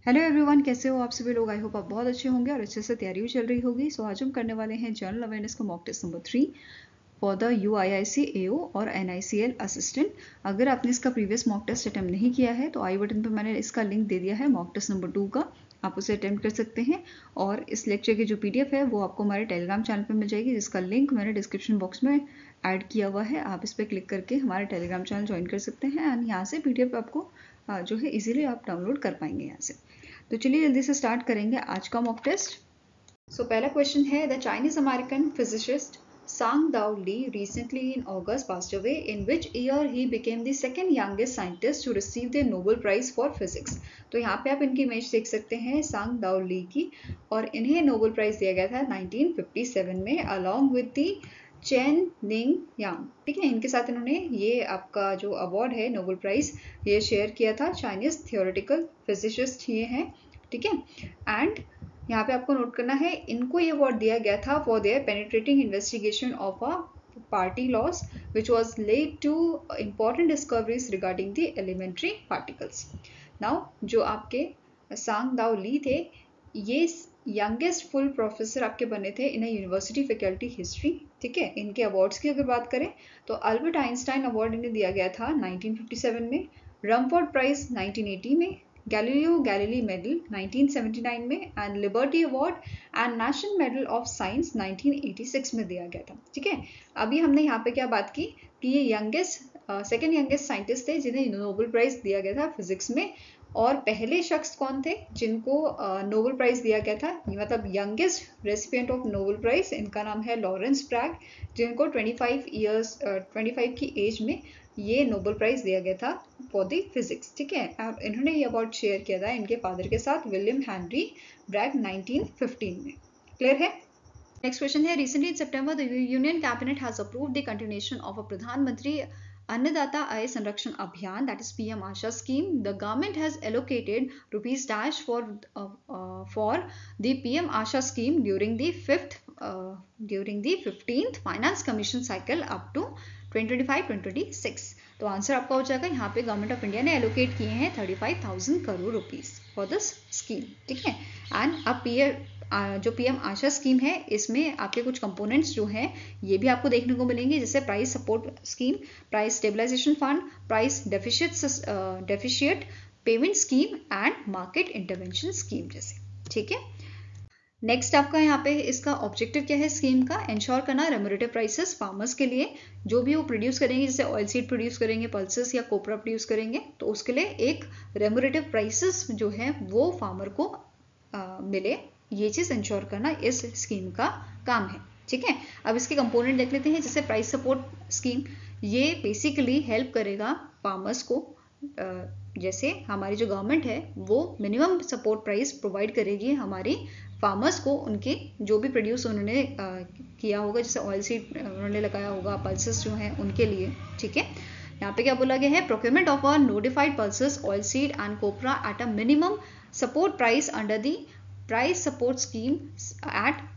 Hello everyone, कैसे हो आप सभी लोग। आई होप आप बहुत अच्छे होंगे और अच्छे से तैयारी भी चल रही होगी। सो आज हम करने वाले हैं जनरल अवेयरनेस का mock test number 3 for the UIIC AO और NICL असिस्टेंट। अगर आपने इसका प्रीवियस मॉक टेस्ट अटेम्प्ट नहीं किया है तो आई बटन पर मैंने इसका लिंक दे दिया है मॉक टेस्ट नंबर 2 का, आप उसे अटेम्प्ट कर सकते हैं। और इस लेक्चर की जो PDF है वो आपको हमारे टेलीग्राम चैनल पर मिल जाएगी, जिसका लिंक मैंने डिस्क्रिप्शन बॉक्स में ऐड किया हुआ है। आप इस पर क्लिक करके हमारे टेलीग्राम चैनल ज्वाइन कर सकते हैं एंड यहाँ से PDF आपको जो है इजीली आप डाउनलोड कर पाएंगे यहाँ से। तो चलिए जल्दी से स्टार्ट करेंगे आज का मॉक टेस्ट। सो पहला क्वेश्चन है, द चाइनीज अमेरिकन फिजिसिस्ट सांग दाओ ली recently in August passed away, in which year he became the second youngest scientist to receive the Nobel Prize for Physics। तो यहाँ पे आप इनकी इमेज देख सकते हैं सांग दाओ ली की, और इन्हें नोबेल प्राइज दिया गया था 1957 में अलॉन्ग विद दी चेन निंग यांग। ठीक है, इनके साथ इन्होंने ये आपका जो अवार्ड है नोबेल प्राइज ये शेयर किया था। चाइनीज थियोरेटिकल फिजिसिस्ट ये हैं। ठीक है, एंड यहाँ पे आपको नोट करना है इनको ये अवार्ड दिया गया था for their penetrating investigation of a party loss which was led to important discoveries regarding the elementary particles. Now जो आपके सांग दाओ ली थे, ये यंगेस्ट फुल प्रोफेसर आपके बने थे इन यूनिवर्सिटी फैकल्टी हिस्ट्री। ठीक है, इनके अवार्ड्स की अगर बात करें तो अल्बर्ट आइंस्टाइन अवार्ड इन्हें दिया गया था 1957 में, रमफोर्ड प्राइज 1980 में, गैलीलियो गैलीली मेडल 1979 में and liberty award and national medal of science 1986 में दिया गया था। ठीक है, अभी हमने यहाँ पे क्या बात की कि ये सेकेंड यंगेस्ट साइंटिस्ट थे जिन्हें नोबेल प्राइज दिया गया था फिजिक्स में। और पहले शख्स कौन थे जिनको नोबेल प्राइज दिया गया था, मतलब youngest recipient of Nobel prize, इनका नाम है लॉरेंस ब्रैग, जिनको 25 की एज में ये नोबेल प्राइज दिया गया था फॉर द फिजिक्स। ठीक है, इन्होंने ये अवार्ड शेयर किया था इनके फादर के साथ, विलियम हेनरी ब्रैग 1915 में। क्लियर है। नेक्स्ट क्वेश्चन है, recently in September the union cabinet has approved the continuation of a प्रधानमंत्री अन्नदाता आय संरक्षण अभियान, that is PM Asha scheme. The government has allocated rupees dash for the PM Asha scheme during the 15th finance commission cycle up to 2025-2026। तो answer आपका हो जाएगा, यहाँ पे गवर्नमेंट ऑफ इंडिया ने एलोकेट किए हैं 35,000 crore rupees for this scheme. ठीक है, एंड अब जो PM आशा स्कीम है इसमें आपके कुछ कंपोनेंट्स जो हैं ये भी आपको देखने को मिलेंगे, जैसे price support scheme, price stabilisation fund, price deficient payment scheme and market intervention scheme जैसे। ठीक है, नेक्स्ट आपका यहाँ पे इसका ऑब्जेक्टिव क्या है स्कीम का, इंश्योर करना रेम्यूनरेटिव प्राइसेस फार्मर्स के लिए, जो भी वो प्रोड्यूस करेंगे, जैसे ऑयल सीड प्रोड्यूस करेंगे, पल्सेस या कोपरा प्रोड्यूस करेंगे, तो उसके लिए एक रेम्यूनरेटिव प्राइसेस जो है वो फार्मर को मिले, ये चीज इंश्योर करना इस स्कीम का काम है। ठीक है, अब इसके कंपोनेंट देख लेते हैं। जैसे प्राइस सपोर्ट स्कीम, ये बेसिकली हेल्प करेगा फार्मर्स को, जैसे हमारी जो गवर्नमेंट है वो मिनिमम सपोर्ट प्राइस प्रोवाइड करेगी हमारी फार्मर्स को, उनके जो भी प्रोड्यूस उन्होंने किया होगा, जैसे ऑयल सीड उन्होंने लगाया होगा, पल्सेस जो हैं उनके लिए। ठीक है, यहाँ पे क्या बोला गया है, procurement of a notified pulses, oil seed and copra at a minimum support price under the price support scheme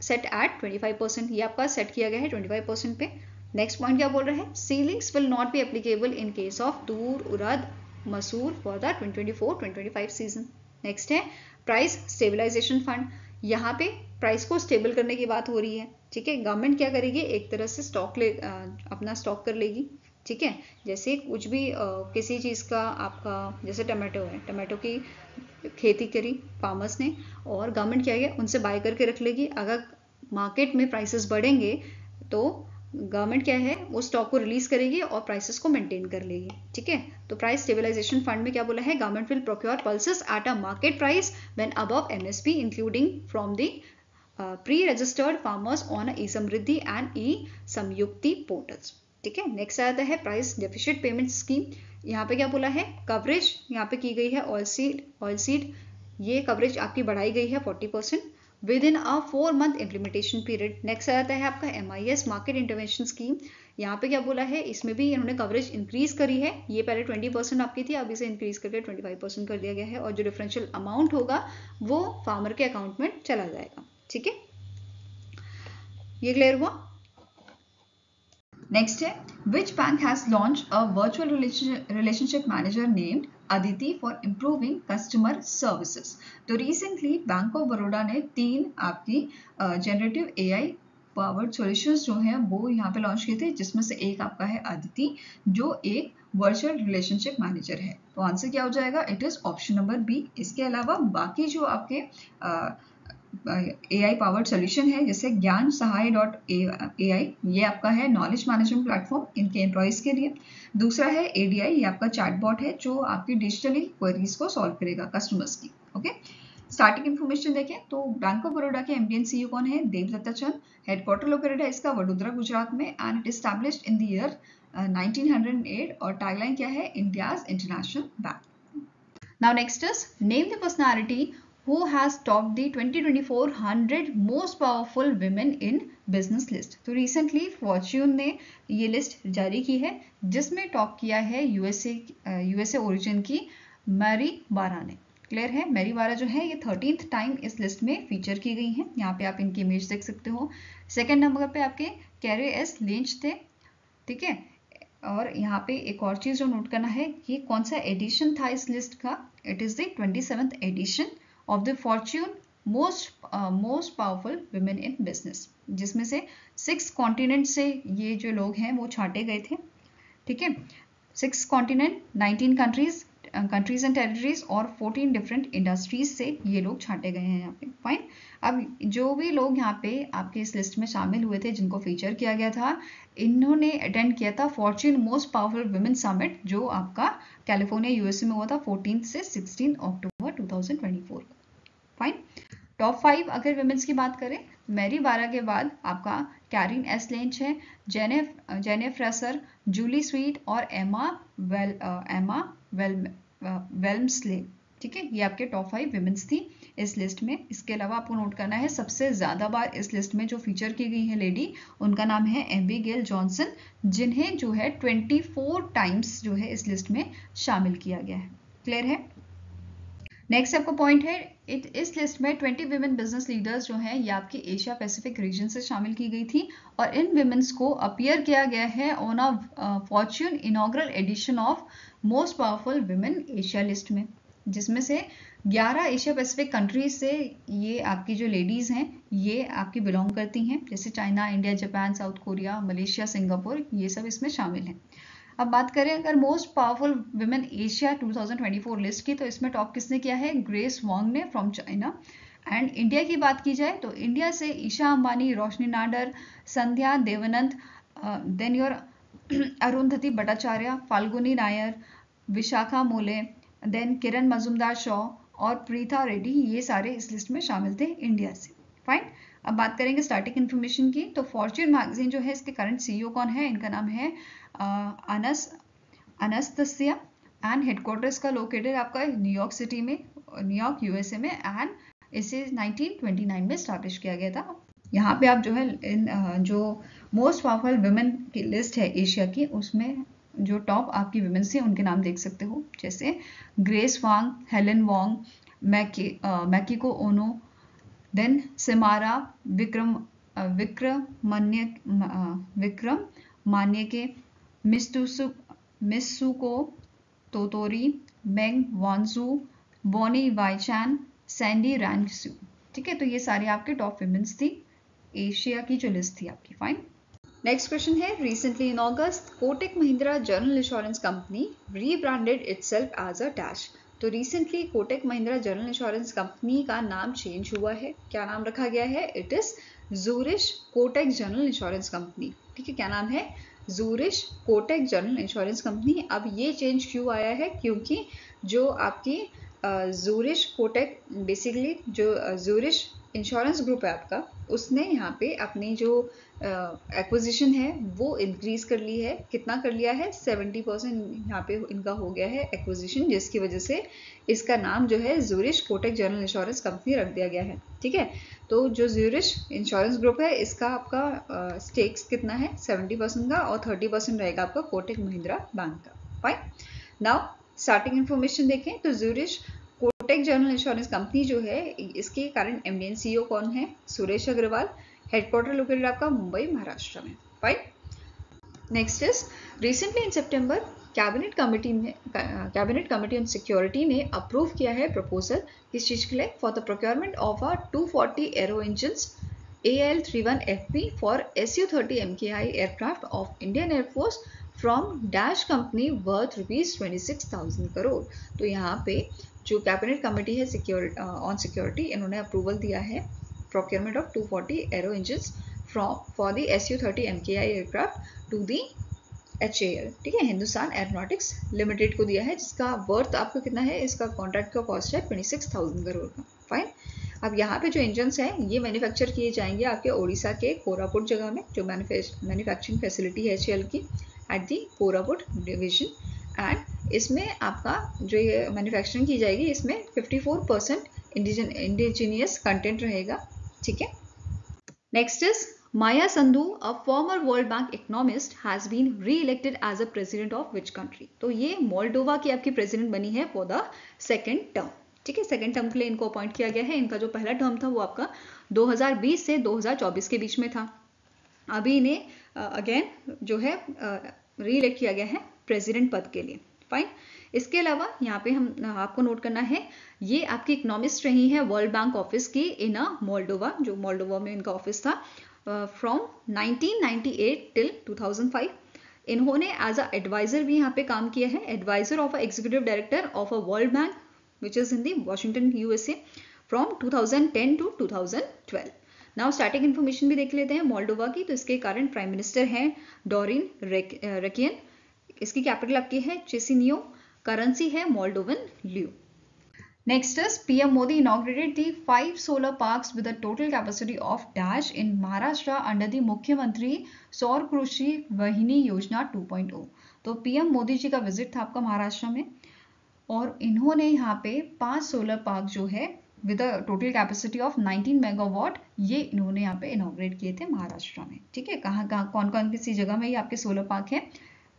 set at 25%। ये आपका सेट किया गया है 25% पे। नेक्स्ट पॉइंट क्या बोल रहा है, ceilings will not be applicable in case of tur urad masoor for the 2024-2025 season. Next है प्राइस स्टेबलाइजेशन फंड, यहाँ पे प्राइस को स्टेबल करने की बात हो रही है। ठीक है, गवर्नमेंट क्या करेगी, एक तरह से अपना स्टॉक कर लेगी। ठीक है, जैसे कुछ भी किसी चीज़ का आपका, जैसे टमाटो है, टमाटो की खेती करी फार्मर्स ने और गवर्नमेंट क्या है उनसे बाय करके रख लेगी। अगर मार्केट में प्राइसेस बढ़ेंगे तो गवर्नमेंट क्या है वो स्टॉक को रिलीज करेगी और प्राइसेस को मेंटेन कर लेगी। ठीक है, तो प्राइस स्टेबलाइजेशन फंड में क्या बोला है, government will procure pulses at a market price when above MSP including from the pre registered farmers on e Samriddhi and e Samyukti portals. ठीक है, नेक्स्ट आता है प्राइस डेफिशिएट पेमेंट स्कीम। यहाँ पे क्या बोला है, कवरेज यहाँ पे की गई है ऑयल सीड, ये कवरेज आपकी बढ़ाई गई है 40% with in a 4 month implementation period. Next आता है आपका MIS मार्केट इंटरवेंशन स्कीम। यहाँ पे क्या बोला है, इसमें भी इन्होंने कवरेज इंक्रीज करी है, ये पहले 20% आपकी थी, अब इसे इंक्रीज करके 25% कर दिया गया है, और जो डिफरेंशियल अमाउंट होगा वो फार्मर के अकाउंट में चला जाएगा। ठीक है, ये क्लियर हुआ। नेक्स्ट है, which bank has launch a virtual relationship manager named Aditi for improving customer services. तो रिसेंटली बैंक ऑफ बड़ौदा ने 3 आपकी जनरेटिव AI पावर्ड सॉल्यूशंस जो हैं वो यहाँ पे लॉन्च किए थे, जिसमें से एक आपका है अदिति, जो एक वर्चुअल रिलेशनशिप मैनेजर है। तो आंसर क्या हो जाएगा? It is option number B. इसके अलावा बाकी जो आपके AI पावर्ड सोल्यूशन है, जैसे ज्ञान सहाय .ai, ये आपका है नॉलेज मैनेजमेंट प्लेटफॉर्म इनके एम्प्लॉयज के लिए। दूसरा है ADI, ये आपका चैटबॉट है जो आपकी डिजिटली क्वेरीज को सॉल्व करेगा कस्टमर्स की। ओके, स्टार्टिंग इन्फॉर्मेशन देखें तो बैंक ऑफ बड़ौदा के MD and CEO कौन है? देवदत्ता चंद। हेडक्वार्टर लोकेटेड है इसका वडोदरा गुजरात में and it established in the year 1908 और टैगलाइन क्या है? India's international bank. Now next is name the personality who has topped the 2024 100 most powerful women in business list। तो recently Fortune ने ये लिस्ट जारी की है जिसमें टॉप किया है यूएसए ओरिजिन की मैरी बारा ने। क्लियर है? मैरी बारा जो है ये 13th टाइम इस लिस्ट में फीचर की गई हैं। यहाँ पे आप इनकी इमेज देख सकते हो। सेकेंड नंबर पे आपके कैरे एस लिंच थे। ठीक है, और यहाँ पे एक और चीज जो नोट करना है, ये कौन सा एडिशन था इस लिस्ट का? It is the 27th edition of the Fortune most powerful women in business, जिसमें से 6 कॉन्टिनेंट से ये जो लोग हैं वो छांटे गए थे। ठीक है, 6 कॉन्टिनेंट, 19 कंट्रीज एंड टेरिटरीज और 14 डिफरेंट इंडस्ट्रीज से ये लोग छांटे गए हैं यहाँ पे। फाइन। अब जो भी लोग यहाँ पे आपके इस लिस्ट में शामिल हुए थे जिनको फीचर किया गया था, इन्होंने अटेंड किया था Fortune most powerful women summit जो आपका कैलिफोर्निया यूएसए में हुआ था 14 से 16 अक्टूबर 2024। फाइन। टॉप 5 अगर विमेंस की बात करें, मैरी बारा के बाद आपका कैरिन एस लेंच है, जेने फ्रेसर, जूली स्वीट और एमा वेल्मस्ले। ठीक है, ये आपके टॉप 5 विमेंस थी इस लिस्ट में। इसके अलावा आपको नोट करना है सबसे ज्यादा बार इस लिस्ट में जो फीचर की गई है लेडी, उनका नाम है एबिगेल जॉनसन, जिन्हें जो है 24 टाइम्स जो है इस लिस्ट में शामिल किया गया है। क्लियर है? नेक्स्ट आपका पॉइंट है, इस लिस्ट में 20 विमेन बिजनेस लीडर्स जो हैं ये आपकी एशिया पैसिफिक रीजन से शामिल की गई थी और इन विमेन्स को अपीयर किया गया है on a Fortune inaugural edition of most powerful women Asia list में, जिसमें से 11 एशिया पैसिफिक कंट्रीज से ये आपकी जो लेडीज हैं ये आपकी बिलोंग करती हैं, जैसे China, India, Japan, south Korea, Malaysia, Singapore, ये सब इसमें शामिल हैं। अब बात करें अगर most powerful women Asia 2024 list की, तो इसमें टॉप किसने किया है? ग्रेस वांग ने फ्रॉम चाइना। एंड इंडिया की बात की जाए तो इंडिया से ईशा अंबानी, रोशनी नाडर, संध्या देवानंद, देन योर अरुंधति भट्टाचार्य, फाल्गुनी नायर, विशाखा मोले, देन किरण मजुमदार शॉ और प्रीता रेड्डी, ये सारे इस लिस्ट में शामिल थे इंडिया से। फाइन। अब बात करेंगे स्टार्टिंग इन्फॉर्मेशन की, तो फॉर्च्यून मैगजीन जो है इसके करंट CEO कौन है? इनका नाम है अनस्तसिया एंड हेडक्वार्टर्स का लोकेटेड आपका न्यूयॉर्क सिटी में, न्यूयॉर्क यूएसए में, एंड इसे 1929 में स्टैब्लिश किया गया था। यहाँ पे आप जो है जो मोस्ट पावरफुल वुमेन की लिस्ट है एशिया की, उसमें जो टॉप आपकी वुमेन से उनके नाम देख सकते हो, जैसे Grace Wang, Helen Wang, Makiko Ono, then Simara Vikram Manyake, Mitsuko Tottori, Meng Wanzhou, Bonnie Waichan, Sandy Rangsu. ठीक है, तो ये सारे आपके टॉप विमेंस थी एशिया की जो लिस्ट थी आपकी। फाइन। नेक्स्ट क्वेश्चन है, recently in August Kotak Mahindra general insurance company rebranded itself as a dash. तो recently Kotak Mahindra general insurance company का नाम चेंज हुआ है। क्या नाम रखा गया है? It is Zurich Kotak general insurance company. ठीक है, क्या नाम है? Zurich Kotak general insurance company. अब ये चेंज क्यों आया है? क्योंकि जो आपकी जूरिश कोटक, बेसिकली जो जूरिश इंश्योरेंस ग्रुप है आपका, उसने यहाँ पे अपनी जो एक्विजिशन है वो इंक्रीज कर ली है। कितना कर लिया है? 70% यहाँ पे इनका हो गया है एक्विजिशन, जिसकी वजह से इसका नाम जो है Zurich Kotak general insurance company रख दिया गया है। ठीक है, तो जो जूरिश इंश्योरेंस ग्रुप है इसका आपका स्टेक्स कितना है? 70% का, और 30% रहेगा आपका कोटक महिंद्रा बैंक का। फाइन। नाउ स्टार्टिंग इन्फॉर्मेशन देखें तो जूरिश कोटक जनरल इंश्योरेंस कंपनी जो है इसके करंट MD and CEO कौन है? सुरेश अग्रवाल। हेडक्वार्टर लोकेटेड आपका मुंबई, महाराष्ट्र में। Fine. Next is, recently in September cabinet committee on security ने अप्रूव किया है प्रपोजल किस चीज के लिए, for the procurement of a 240 aero engines AL31FP for Su-30 MKI aircraft of Indian Air Force from Dash Company worth ₹26,000 crore. तो यहाँ पे जो कैबिनेट कमेटी है ऑन सिक्योरिटी, इन्होंने अप्रूवल दिया है procurement of 240 aero engines for the Su-30 MKI aircraft to the HAL, ठीक है, हिंदुस्तान एरोनॉटिक्स लिमिटेड को दिया है, जिसका वर्थ आपको कितना है, इसका कॉन्ट्रैक्ट का कॉस्ट है 26,000 करोड़ का। फाइन। अब यहाँ पे जो इंजन्स हैं ये मैन्युफैक्चर किए जाएंगे आपके ओडिशा के कोरापुट जगह में, जो मैन्युफैक्चरिंग फैसिलिटी है HAL की at the Koraput division. And इसमें आपका जो ये मैन्युफैक्चरिंग की जाएगी, इसमें 54% इंडिजीनियस कंटेंट रहेगा, ठीक है। Next is Maya Sandhu, a former World Bank economist, has been re-elected as a president of which country? तो ये मोल्डोवा की आपकी प्रेसिडेंट बनी है फॉर द सेकेंड टर्म, ठीक है। सेकेंड टर्म के लिए इनको अपॉइंट किया गया है। इनका जो पहला टर्म था वो आपका 2020 से 2024 के बीच में था। अभी इन्हें अगेन जो है री-इलेक्ट किया गया है प्रेसिडेंट पद के लिए। फाइन। इसके अलावा यहाँ पे हम आपको नोट करना है, ये आपकी इकोनॉमिस्ट रही है वर्ल्ड बैंक ऑफिस की इन मोल्डोवा, जो मोल्डोवा में इनका ऑफिस था फ्रॉम 1998 टिल 2005। इन्होंने एज अ एडवाइजर भी यहाँ पे काम किया है, adviser of a executive director of a World Bank which is in the Washington USA from 2010 to 2012। Now static information भी देख लेते हैं मोल्डोवा की। तो इसके करंट प्राइम मिनिस्टर हैं डोरिन रेकियन, इसकी कैपिटल आपकी है चिसिनियो, करेंसी है मोल्डोवन ल्यू। Next is PM Modi inaugurated the 5 solar parks with a total capacity of dash in Maharashtra under the मुख्यमंत्री सौर कृषि वाहिनी योजना 2.0। तो PM मोदी जी का विजिट था आपका महाराष्ट्र में, और इन्होंने यहाँ पे 5 सोलर पार्क जो है with a total capacity of 19 megawatt, ये इन्होंने यहाँ पे इनॉग्रेट किए थे महाराष्ट्र में, ठीक है। कहाँ कहाँ कौन कौन किसी जगह में ये आपके सोलर पार्क है,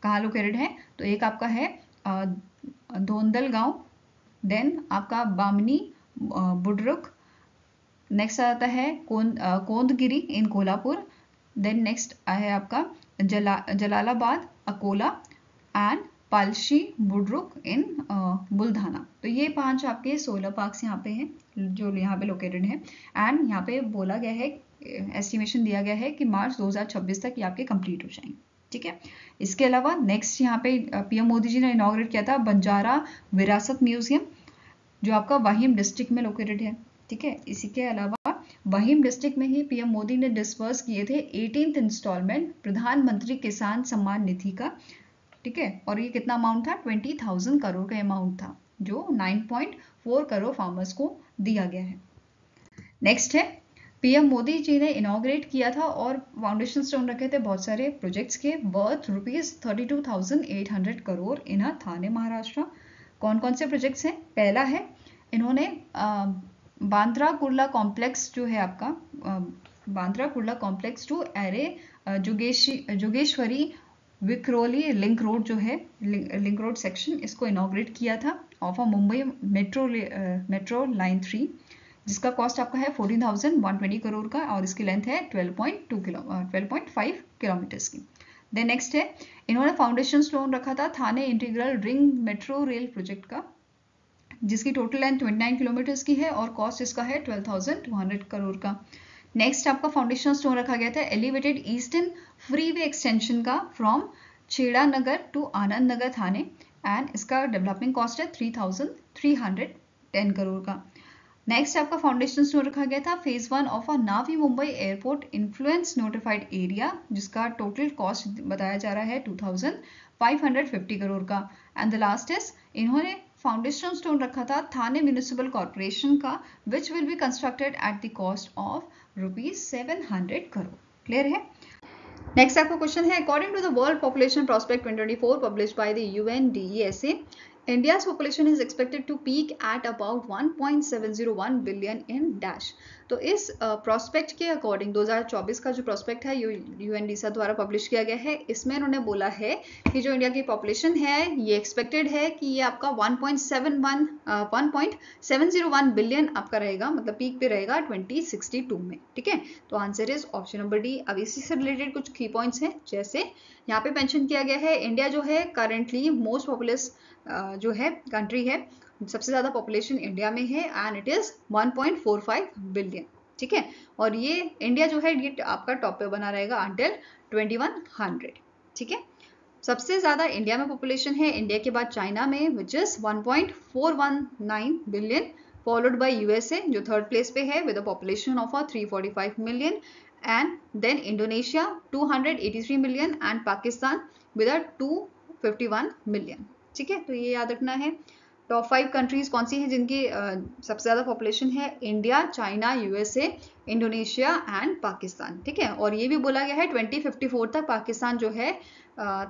कहाँ लोकेटेड है? तो एक आपका है धोंदल गांव, देन आपका बामनी बुड्रुक, नेक्स्ट आता है कोंदगिरी इन कोल्हापुर, देन नेक्स्ट है आपका जलालाबाद अकोला एंड पालशी बुड्रुक इन बुलधाना। तो ये 5 आपके सोलर पार्क्स यहाँ पे हैं जो यहाँ पे लोकेटेड है। एंड यहाँ पे बोला गया है, एस्टिमेशन दिया गया है कि मार्च 2026 तक ये आपके कंप्लीट हो जाएंगे, ठीक है। इसके अलावा नेक्स्ट यहाँ पे PM मोदी जी ने इनॉग्रेट किया था बंजारा विरासत म्यूजियम, जो आपका वाहिम डिस्ट्रिक्ट में लोकेटेड है, ठीक है। इसी के अलावा वाहिम डिस्ट्रिक्ट में ही PM मोदी ने डिस्पर्स किए थे 18th इंस्टॉलमेंट प्रधानमंत्री किसान सम्मान निधि का, ठीक है। और ये कितना अमाउंट था? 20,000 करोड़ का अमाउंट था, जो 9.4 करोड़ फार्मर्स को दिया गया है। नेक्स्ट है PM मोदी जी ने इनॉग्रेट किया था और फाउंडेशन स्टोन रखे थे बहुत सारे प्रोजेक्ट्स के वर्थ ₹32,800 करोड़ इन थाने महाराष्ट्र। कौन कौन से प्रोजेक्ट्स हैं? पहला है इन्होंने बांद्रा कुर्ला कॉम्प्लेक्स जो है आपका Bandra Kurla complex to Aarey Jogeshwari Vikhroli link road जो है लिंक रोड सेक्शन, इसको इनॉग्रेट किया था of a Mumbai metro line 3, जिसका कॉस्ट आपका है 14,120 करोड़ का और इसकी लेंथ है 12.5 किलोमीटर्स की। देन नेक्स्ट है इन्होंने फाउंडेशन स्टोन रखा था Thane integral ring metro rail project का, जिसकी टोटल लेंथ 29 किलोमीटर्स की है और कॉस्ट इसका है 12,200 करोड़ का। नेक्स्ट आपका फाउंडेशन स्टोन रखा गया था एलिवेटेड ईस्टर्न फ्रीवे एक्सटेंशन का from Chheda Nagar to Anand Nagar Thane, and इसका डेवलपमेंट कॉस्ट है 3,310 करोड़ का। नेक्स्ट आपका फाउंडेशन स्टोन रखा गया था phase 1 of a Navi Mumbai airport influence notified area, जिसका टोटल कॉस्ट बताया जा रहा है 2,550 करोड़ का। एंड द लास्ट इज इन्होंने फाउंडेशन स्टोन रखा था थाने म्यूनिसिपल कॉर्पोरेशन का, which will be constructed at the cost of ₹700 crore. Clear है? नेक्स्ट आपका क्वेश्चन है, according to the world population prospect 2024 published by the UNDESA, India's population is expected to peak at about 1.701 billion in dash। तो इस prospect के according 2024 का जो prospect है यूएनडीसा द्वारा पब्लिश किया गया है, इसमें उन्होंने बोला है कि जो इंडिया की पॉपुलेशन है ये एक्सपेक्टेड है कि ये आपका 1.701 बिलियन आपका रहेगा, मतलब पीक पे रहेगा 2062 में। ठीक है, तो answer is option number D. अब इसी से रिलेटेड कुछ की पॉइंट्स हैं, जैसे यहाँ पे मेंशन किया गया है इंडिया जो है करंटली मोस्ट पॉपुलस जो है कंट्री है, सबसे ज्यादा पॉपुलेशन इंडिया में है एंड इट इज 1.45 बिलियन। ठीक है, और ये इंडिया जो है ये आपका टॉप पे बना रहेगा अंटिल 2100। ठीक है, सबसे ज्यादा इंडिया में पॉपुलेशन है, इंडिया के बाद चाइना में which is 1.419 billion, followed by USA जो थर्ड प्लेस पे है with a population of 345 million, and then Indonesia 283 million and Pakistan with 251 million. ठीक है, तो ये याद रखना है। टॉप 5 कंट्रीज कौन सी हैं जिनकी सबसे ज्यादा पॉपुलेशन है, India, China, USA, Indonesia and Pakistan. ठीक है, और ये भी बोला गया है 2054 तक पाकिस्तान जो है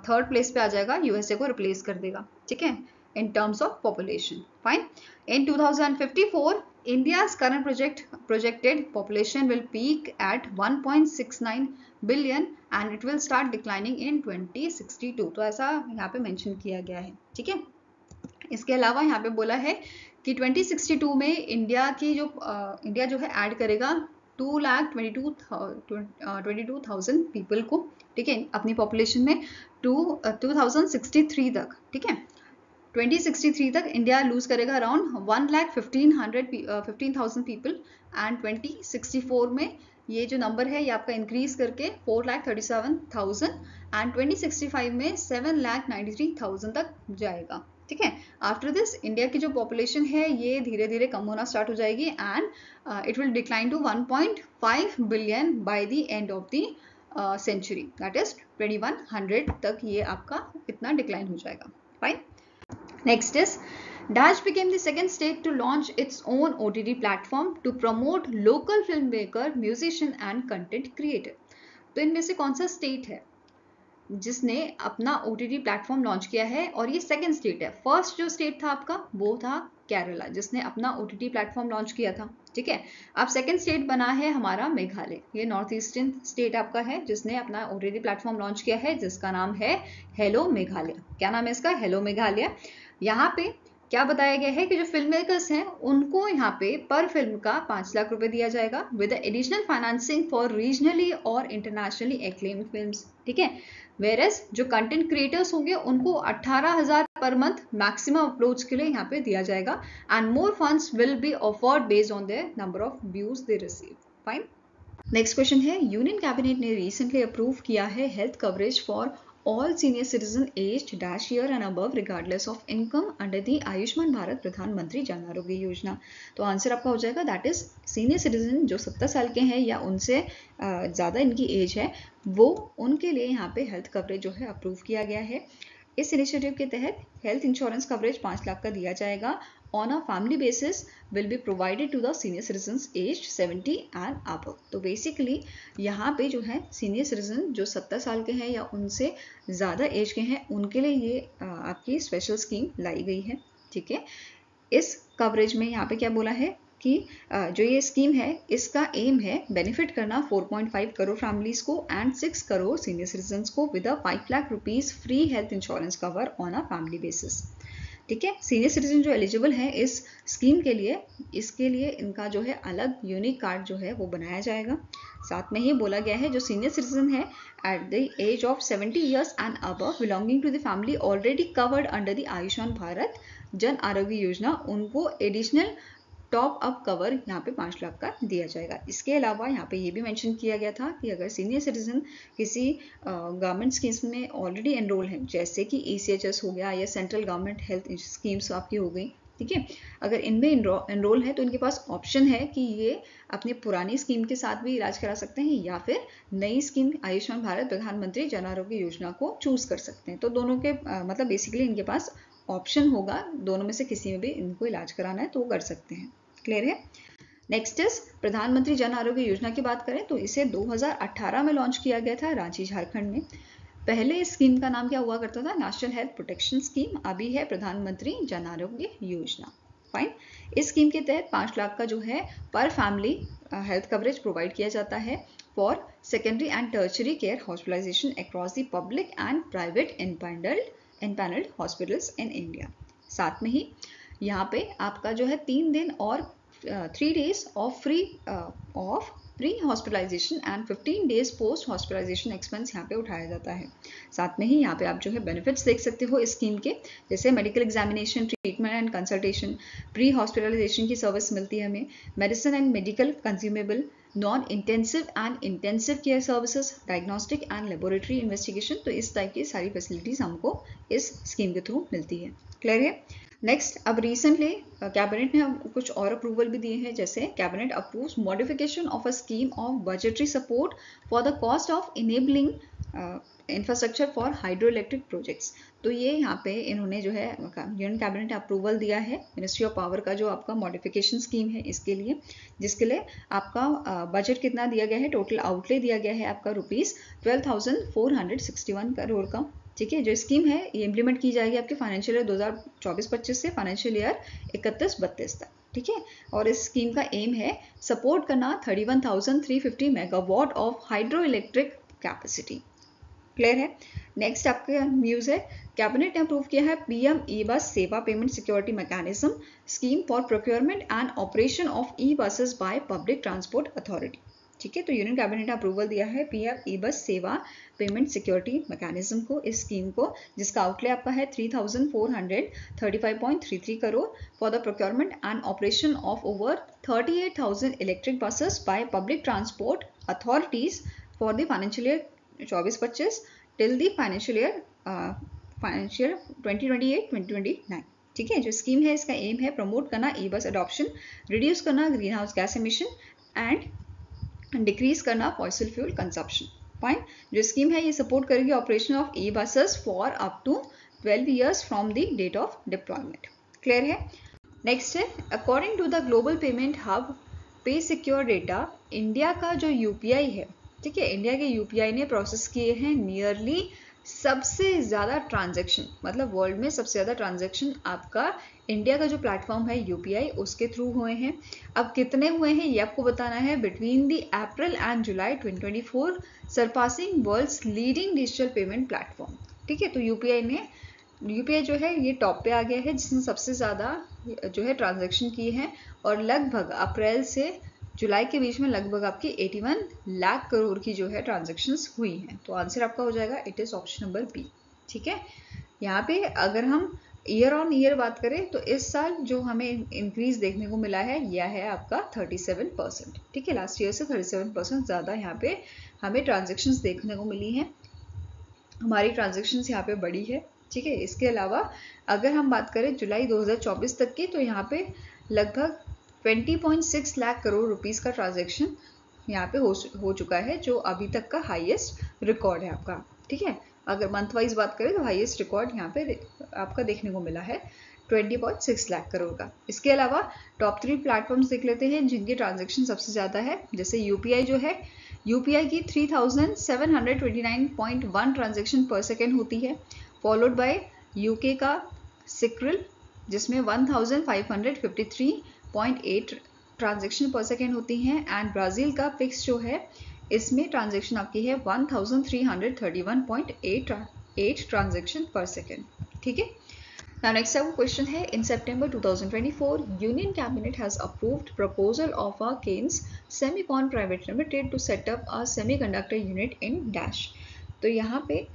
थर्ड प्लेस पे आ जाएगा, यूएसए को रिप्लेस कर देगा। ठीक है, in terms of population. Fine. In 2054, India's current projected population will peak at 1.69 billion and it will start declining in 2062. तो ऐसा यहाँ पे मेंशन किया गया है। ठीक है, इसके अलावा यहाँ पे बोला है कि 2062 में इंडिया जो है ऐड करेगा 2,22,000 पीपल को। ठीक है, अपनी पॉपुलेशन में 2063 तक। ठीक है, 2063 तक इंडिया लूज करेगा अराउंड 1,15,000 पीपल एंड 2064 में ये जो नंबर है ये आपका इंक्रीज करके 4,37,000 एंड 2065 में 7,93,000 तक जाएगा। ठीक है, आफ्टर दिस इंडिया की जो पॉपुलेशन है ये धीरे धीरे कम होना स्टार्ट हो जाएगी and it will decline to 1.5 billion by the end of the century, that is 2100 तक ये आपका इतना डिक्लाइन हो जाएगा। Fine. Next is, Dash became the second state to launch its own OTT platform to promote local filmmaker, musician and content creator। तो इनमें से कौन सा स्टेट है जिसने अपना OTT प्लेटफॉर्म लॉन्च किया है, और ये सेकंड स्टेट है। फर्स्ट जो स्टेट था आपका वो था केरला जिसने अपना OTT प्लेटफॉर्म लॉन्च किया था। ठीक है, अब सेकंड स्टेट बना है हमारा मेघालय, ये नॉर्थ ईस्टर्न स्टेट आपका है जिसने अपना OTT प्लेटफॉर्म लॉन्च किया है जिसका नाम है हेलो मेघालय। क्या नाम है इसका? हेलो मेघालय। यहाँ पे क्या बताया गया है कि जो फिल्म मेकर्स हैं उनको यहाँ पे पर फिल्म का 5 लाख रुपए दिया जाएगा with additional financing for regionally और इंटरनेशनली एक्लेम्ड फिल्म्स। ठीक है, वेरएस जो कंटेंट क्रिएटर्स होंगे उनको 18,000 पर मंथ मैक्सिमम अपलोड्स के लिए यहाँ पे दिया जाएगा and more funds will be offered based on the number of views they receive. Fine. Next question है, यूनियन कैबिनेट ने रिसेंटली अप्रूव किया है health coverage for all senior citizen aged dash year and above regardless of income under the Ayushman Bharat प्रधानमंत्री जन आरोग्य योजना। तो answer आपका हो जाएगा दैट इज सीनियर सिटीजन जो 70 साल के हैं या उनसे ज़्यादा इनकी एज है वो उनके लिए यहाँ पे हेल्थ कवरेज जो है अप्रूव किया गया है। इस इनिशिएटिव के तहत हेल्थ इंश्योरेंस कवरेज 5 लाख का दिया जाएगा on a family basis will be provided to the senior citizens aged 70 and above। तो बेसिकली यहाँ पे जो है सीनियर सिटीजन जो 70 साल के हैं या उनसे ज़्यादा एज के हैं उनके लिए ये आपकी स्पेशल स्कीम लाई गई है। ठीक है, इस कवरेज में यहाँ पे क्या बोला है कि जो ये स्कीम है इसका एम है बेनिफिट करना 4.5 करोड़ फैमिलीज को एंड 6 करोड़ सीनियर सिटीजन को with a 5 lakh rupees free health insurance cover on a family basis. ठीक है, सीनियर सिटीजन जो एलिजिबल है इस स्कीम के लिए, इसके लिए इनका जो है अलग यूनिक कार्ड जो है वो बनाया जाएगा। साथ में ही बोला गया है जो सीनियर सिटीजन है at the age of 70 years and above belonging to the family already covered under the Ayushman Bharat Jan Arogya योजना उनको एडिशनल टॉप अप कवर यहाँ पे 5 लाख का दिया जाएगा। इसके अलावा यहाँ पे ये भी मेंशन किया गया था कि अगर सीनियर सिटीजन किसी गवर्नमेंट स्कीम्स में ऑलरेडी एनरोल है जैसे कि ECHS हो गया या सेंट्रल गवर्नमेंट हेल्थ स्कीम्स आपकी हो गई, ठीक है, अगर इनमें एनरोल है तो इनके पास ऑप्शन है कि ये अपनी पुरानी स्कीम के साथ भी इलाज करा सकते हैं या फिर नई स्कीम आयुष्मान भारत प्रधानमंत्री जन आरोग्य योजना को चूज कर सकते हैं। तो दोनों के मतलब बेसिकली इनके पास ऑप्शन होगा, दोनों में से किसी में भी इनको इलाज कराना है तो वो कर सकते हैं। क्लियर है? नेक्स्ट इज प्रधानमंत्री जन आरोग्य योजना की बात करें तो इसे 2018 में लॉन्च किया गया था रांची झारखंड में। पहले इस स्कीम का नाम क्या हुआ करता था, नेशनल हेल्थ प्रोटेक्शन स्कीम, अभी है प्रधानमंत्री जन आरोग्य योजना। फाइन। इस स्कीम के तहत 5 लाख का जो है पर फैमिली हेल्थ कवरेज प्रोवाइड किया जाता है for secondary and tertiary care hospitalisation across the public and private empanelled hospitals in India. साथ में ही यहाँ पे आपका जो है 3 दिन और 3 days of pre hospitalisation and 15 days post hospitalisation expense यहाँ पे उठाया जाता है। साथ में ही यहाँ पे आप जो है बेनिफिट्स देख सकते हो इस स्कीम के, जैसे medical examination, treatment and consultation, pre hospitalisation की सर्विस मिलती है हमें, medicine and medical consumable, non intensive and intensive care services, diagnostic and laboratory investigation. तो इस टाइप की सारी फैसिलिटीज हमको इस स्कीम के थ्रू मिलती है। क्लियर है। नेक्स्ट, अब रिसेंटली कैबिनेट ने कुछ और अप्रूवल भी दिए हैं, जैसे cabinet approves modification of a scheme of budgetary support for the cost of enabling infrastructure for hydro electric projects. तो ये यहाँ पे इन्होंने जो है यूनियन कैबिनेट ने अप्रूवल दिया है मिनिस्ट्री ऑफ पावर का जो आपका मॉडिफिकेशन स्कीम है इसके लिए, जिसके लिए आपका बजट कितना दिया गया है, टोटल आउटले दिया गया है आपका ₹12,461 करोड़ का। ठीक है, जो स्कीम है ये इंप्लीमेंट की जाएगी आपके फाइनेंशियल ईयर 2024-25 से फाइनेंशियल ईयर 31-32 तक। ठीक है, और इस स्कीम का एम है सपोर्ट करना 31,350 megawatt of hydro electric capacity. Clear है। नेक्स्ट आपका न्यूज है, कैबिनेट ने अप्रूव किया है पीएम ई बस सेवा payment security mechanism scheme for procurement and operation of e buses by public transport authority. ठीक है, तो यूनियन कैबिनेट ने अप्रूवल दिया है पीएम ई बस सेवा पेमेंट सिक्योरिटी मैकेनिज्म को, इस स्कीम को, जिसका आउटले आपका है 3,435.33 crore for the procurement and operation of over 38,000 electric buses by public transport authorities for the financial year 24-25 till the financial year 2028-2029। ठीक है, जो स्कीम है इसका एम है प्रमोट करना ई बस अडॉप्शन, रिड्यूस करना greenhouse gas emission and decrease करना fossil fuel consumption. Fine. जो स्कीम है ये सपोर्ट करेगी operation of e buses for up to 12 years from the date of deployment. Clear है। Next है, according to the global payment hub pay secure data, India का जो UPI है, ठीक है, इंडिया के यूपीआई ने प्रोसेस किए हैं नियरली सबसे ज़्यादा ट्रांजैक्शन, मतलब वर्ल्ड में सबसे ज़्यादा ट्रांजैक्शन आपका इंडिया का जो प्लेटफॉर्म है यूपीआई उसके थ्रू हुए हैं। अब कितने हुए हैं ये आपको बताना है, between the April and July 2024 surpassing world's leading digital payment platform. ठीक है, तो यूपीआई जो है ये टॉप पे आ गया है, जिसने सबसे ज़्यादा जो है ट्रांजैक्शन की है, और लगभग अप्रैल से जुलाई के बीच में लगभग आपकी 81 लाख करोड़ की जो है ट्रांजैक्शंस हुई हैं। तो आंसर आपका हो जाएगा it is option number B. ठीक है, यहाँ पे अगर हम ईयर ऑन ईयर बात करें तो इस साल जो हमें इंक्रीज देखने को मिला है यह है आपका 37%। ठीक है, लास्ट ईयर से 37% ज़्यादा यहाँ पे हमें ट्रांजेक्शन्स देखने को मिली हैं, हमारी ट्रांजेक्शन्स यहाँ पे बढ़ी है। ठीक है, इसके अलावा अगर हम बात करें जुलाई 2024 तक की, तो यहाँ पे लगभग 20.6 लाख करोड़ रुपीस का ट्रांजैक्शन यहाँ पे हो चुका है, जो अभी तक का हाईएस्ट रिकॉर्ड है आपका। ठीक है, अगर मंथ वाइज बात करें तो हाईएस्ट रिकॉर्ड यहाँ पे आपका देखने को मिला है 20.6 लाख करोड़ का। इसके अलावा टॉप 3 प्लेटफॉर्म्स देख लेते हैं जिनकी ट्रांजैक्शन सबसे ज़्यादा है। जैसे यूपीआई जो है, यूपीआई की 3729.1 ट्रांजैक्शन पर सेकेंड होती है, फॉलोड बाय यूके का सिक्रिल जिसमें 1553.8 ट्रांजैक्शन पर सेकेंड होती हैं, एंड ब्राज़ील का फिक्स जो है इसमें ट्रांजैक्शन आपकी है 1331.8 ट्रांजैक्शन पर सेकेंड। ठीक है, Now next our question है, in September 2024 Union Cabinet has approved proposal of a Kaynes Semicon Private Limited to set up a semiconductor unit in Dash। तो यहाँ पे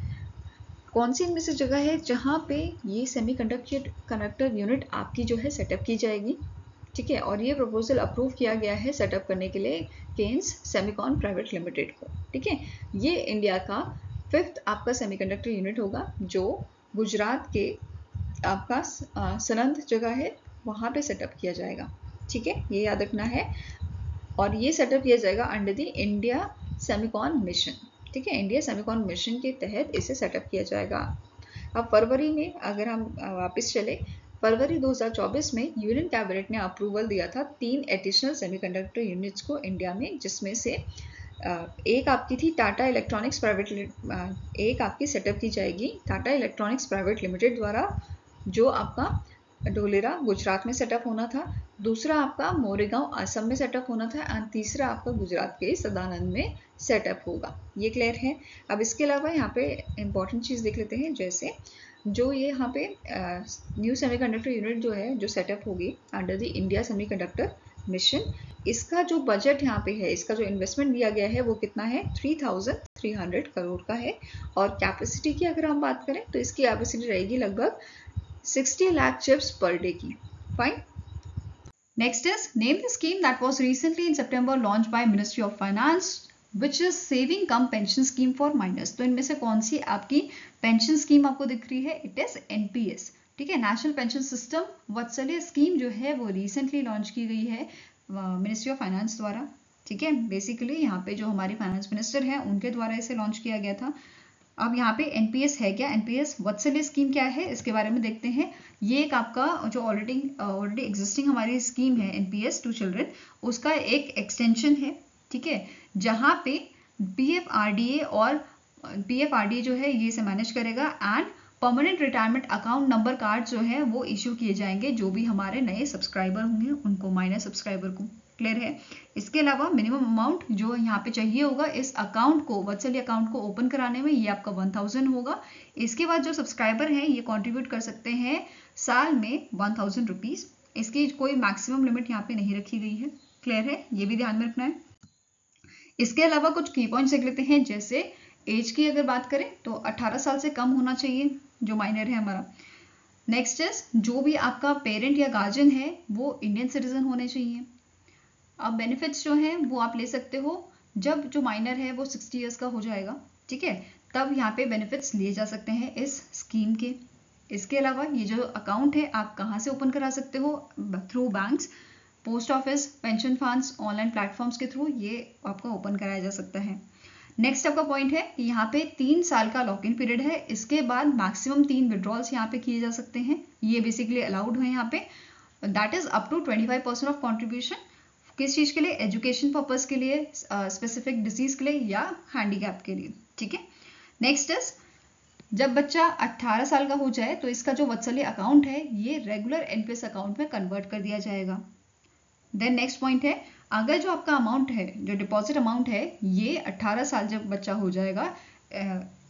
कौन सी इनमें से जगह है जहाँ पे ये सेमीकंडक्टर यूनिट आपकी जो है सेटअप की जाएगी। ठीक है, और ये प्रपोजल अप्रूव किया गया है सेटअप करने के लिए केन्स सेमिकॉन प्राइवेट लिमिटेड को। ठीक है, ये इंडिया का 5th आपका सेमीकंडक्टर यूनिट होगा जो गुजरात के आपका सनंद जगह है वहाँ पे सेटअप किया जाएगा। ठीक है, ये याद रखना है, और ये सेटअप किया जाएगा under the India Semicon mission. ठीक है, इंडिया सेमिकॉन मिशन के तहत इसे सेटअप किया जाएगा। अब फरवरी में अगर हम वापस चले, फरवरी 2024 में यूनियन कैबिनेट ने अप्रूवल दिया था 3 एडिशनल सेमीकंडक्टर यूनिट्स को इंडिया में, जिसमें से एक आपकी थी टाटा इलेक्ट्रॉनिक्स प्राइवेट, एक आपकी सेटअप की जाएगी टाटा इलेक्ट्रॉनिक्स प्राइवेट लिमिटेड द्वारा, जो आपका ढोलेरा गुजरात में सेटअप होना था। दूसरा आपका मोरेगांव असम में सेटअप होना था एंड तीसरा आपका गुजरात के सदानंद में सेटअप होगा। ये क्लियर है। अब इसके अलावा यहाँ पे इंपॉर्टेंट चीज़ देख लेते हैं, जैसे जो ये यहाँ पे न्यू सेमीकंडक्टर यूनिट जो है, जो सेटअप होगी under the India semiconductor mission, इसका जो बजट यहाँ पे है, इसका जो इन्वेस्टमेंट दिया गया है वो कितना है, 3,300 करोड़ का है। और कैपेसिटी की अगर हम बात करें तो इसकी कैपेसिटी रहेगी लगभग 60 लाख चिप्स पर डे की। Fine. Next is name the scheme that was recently in सितंबर launch by ministry of finance which is saving cum pension scheme for minors. तो इनमें से कौन सी आपकी पेंशन स्कीम आपको दिख रही है? It is NPS. ठीक है, नेशनल पेंशन सिस्टम वात्सल्य स्कीम जो है वो रिसेंटली लॉन्च की गई है मिनिस्ट्री ऑफ फाइनेंस द्वारा। ठीक है, बेसिकली यहाँ पे जो हमारे फाइनेंस मिनिस्टर हैं उनके द्वारा इसे लॉन्च किया गया था। अब यहाँ पे एनपीएस है क्या, एनपीएस वात्सल्य स्कीम क्या है, इसके बारे में देखते हैं। ये एक आपका जो ऑलरेडी एग्जिस्टिंग हमारी स्कीम है एनपीएस टू चिल्ड्रन, उसका एक एक्सटेंशन है। ठीक है, जहाँ पे पीएफआरडीए और पीएफआरडीए जो है ये इसे मैनेज करेगा and permanent retirement account number card जो है वो इश्यू किए जाएंगे जो भी हमारे नए सब्सक्राइबर होंगे उनको, माइनर सब्सक्राइबर को। क्लियर है। इसके अलावा मिनिमम अमाउंट जो यहाँ पे चाहिए होगा इस अकाउंट को, वात्सल्य अकाउंट को ओपन कराने में, ये आपका 1000 होगा। इसके बाद जो सब्सक्राइबर हैं ये कंट्रीब्यूट कर सकते हैं साल में 1000 रुपीज। इसकी कोई मैक्सिमम लिमिट यहाँ पे नहीं रखी गई है। क्लियर है, ये भी ध्यान में रखना है। इसके अलावा कुछ की पॉइंट्स देख लेते हैं, जैसे एज की अगर बात करें तो 18 साल से कम होना चाहिए जो माइनर है हमारा। नेक्स्ट इज जो भी आपका पेरेंट या गार्जियन है वो इंडियन सिटीजन होने चाहिए। अब बेनिफिट्स जो हैं वो आप ले सकते हो जब जो माइनर है वो 60 ईयर्स का हो जाएगा। ठीक है, तब यहाँ पे बेनिफिट्स लिए जा सकते हैं इस स्कीम के। इसके अलावा ये जो अकाउंट है आप कहाँ से ओपन करा सकते हो? Through banks, post office, pension funds, online platforms के थ्रू ये आपका ओपन कराया जा सकता है। नेक्स्ट आपका पॉइंट है कि यहाँ पे 3 साल का लॉक इन पीरियड है। इसके बाद मैक्सिमम 3 विड्रॉल्स यहाँ पे किए जा सकते हैं। ये बेसिकली अलाउड है यहाँ पे। That is up to 25% of contribution. किस चीज के लिए? एजुकेशन पर्पज के लिए, स्पेसिफिक डिजीज के लिए या हैंडीकैप के लिए। ठीक है। नेक्स्ट इज जब बच्चा 18 साल का हो जाए तो इसका जो वात्सल्य अकाउंट है ये रेगुलर एनपीएस अकाउंट में कन्वर्ट कर दिया जाएगा। देन नेक्स्ट पॉइंट है, अगर जो आपका अमाउंट है, जो डिपॉजिट अमाउंट है, ये 18 साल जब बच्चा हो जाएगा,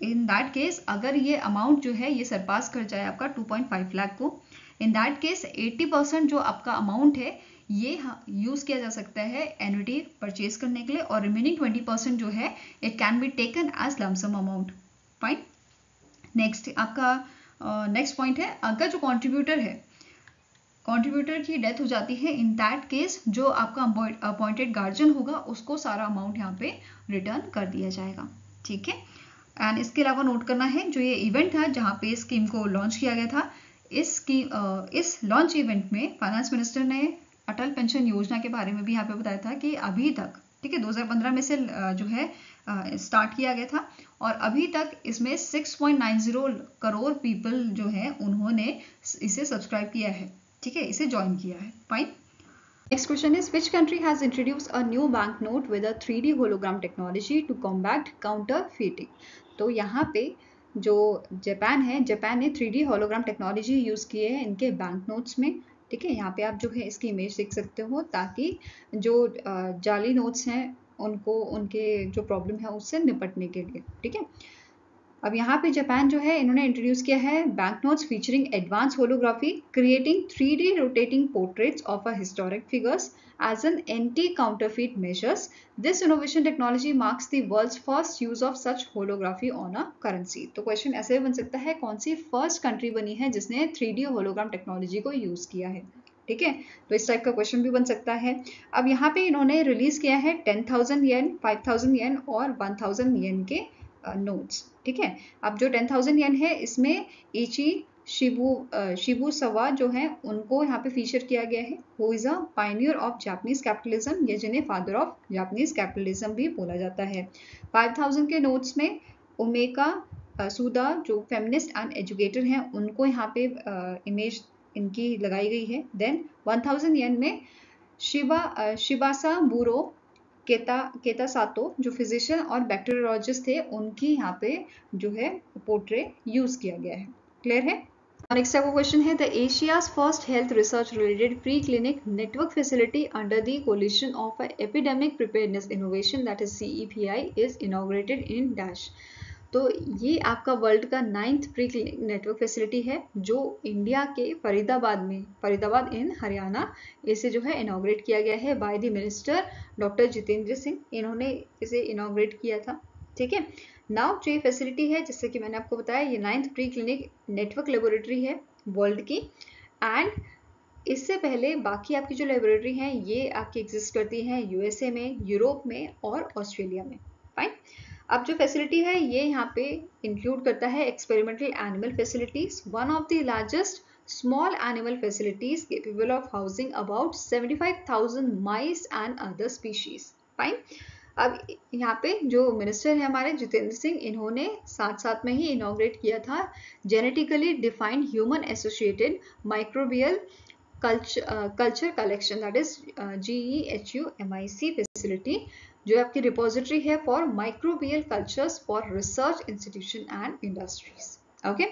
इन दैट केस अगर ये अमाउंट जो है ये सरपास कर जाए आपका 2.5 लाख को, इन दैट केस 80% जो आपका अमाउंट है ये यूज किया जा सकता है एन्युटी परचेज करने के लिए, और रिमेनिंग 20% जो है it can be taken as lump sum amount. Fine. Next आपका नेक्स्ट पॉइंट है, अगर जो कंट्रीब्यूटर है, कंट्रीब्यूटर की डेथ हो जाती है, इन दैट केस जो आपका अपॉइंटेड गार्जियन होगा उसको सारा अमाउंट यहाँ पे रिटर्न कर दिया जाएगा। ठीक है। एंड इसके अलावा नोट करना है जो ये इवेंट था जहाँ पे स्कीम को लॉन्च किया गया था, इस लॉन्च इवेंट में फाइनेंस मिनिस्टर ने अटल पेंशन योजना के बारे में भी यहाँ पे बताया था कि अभी तक, ठीक है, 2015 में से जो है स्टार्ट किया गया था और अभी तक इसमें 6.90 करोड़ पीपल जो है उन्होंने इसे सब्सक्राइब किया है। ठीक है, इसे ज्वाइन किया है। Fine. Next question is which country has introduced a new bank note with a 3D hologram technology to combat counterfeiting. तो यहाँ पे जो जापान है, जापान ने 3D होलोग्राम टेक्नोलॉजी यूज की है इनके बैंक नोट्स में। ठीक है, यहाँ पे आप जो है इसकी इमेज देख सकते हो ताकि जो जाली नोट्स हैं उनको, उनके जो प्रॉब्लम है उससे निपटने के लिए। ठीक है। अब यहाँ पे जापान जो है इन्होंने इंट्रोड्यूस किया है bank notes featuring advance holography creating 3D rotating portraits of a historic figures as an anti-counterfeit measures. This innovation technology marks the world's first use of such holography on a currency. तो question ऐसे बन सकता है, कौन सी first country बनी है जिसने 3D hologram technology को यूज किया है? ठीक है, तो इस टाइप का क्वेश्चन भी बन सकता है। अब यहाँ पे इन्होंने रिलीज किया है 10,000 येन, 5,000 येन और 1,000 येन के नोट्स। ठीक है। अब जो 10,000 येन है इसमें इची शिबुसावा जो है उनको यहाँ पे फीचर किया गया है, who is a Pioneer of Japanese capitalism, या जिन्हें फादर ऑफ जापानीज कैपिटलिज्म भी बोला जाता है। 5,000 के नोट्स में ओमेका सुदा जो फेमिनिस्ट एंड एजुकेटर हैं उनको यहाँ पे इमेज इनकी लगाई गई है। देन 1,000 येन में शिबासा बुरो केता सातो जो फिजिशियन और बैक्टीरियोलॉजिस्ट थे, उनकी यहाँ पे जो है पोर्ट्रे यूज किया गया है। क्लियर है? नेक्स्ट आपका क्वेश्चन है, the Asia's first health research related pre clinic network facility under the collision of epidemic preparedness innovation that is CEPI is inaugurated in dash. तो ये आपका वर्ल्ड का 9th pre clinic network facility है जो India के फरीदाबाद इन हरियाणा इसे जो है इनॉग्रेट किया गया है by the minister doctor Jitendra Singh, इन्होंने इसे इनॉग्रेट किया था। ठीक है, नाउ जो ये फैसिलिटी है, जैसे कि मैंने आपको बताया, ये 9th pre clinic network laboratory है वर्ल्ड की, एंड इससे पहले बाकी आपकी जो लेबोरेटरी हैं ये आपकी एग्जिस्ट करती हैं USA में, यूरोप में और ऑस्ट्रेलिया में। फाइन, अब जो फैसिलिटी है ये यहाँ पे इंक्लूड करता है experimental animal facilities, one of the largest small animal facilities capable of housing about 75,000 mice and other species. Fine, अब यहाँ पे जो मिनिस्टर है हमारे जितेंद्र सिंह, इन्होंने साथ में ही इनॉग्रेट किया था genetically defined human associated microbial culture collection that is GEHUMIC facility, जो आपकी रिपोजिटरी है for microbial cultures for research institution and industries. Okay,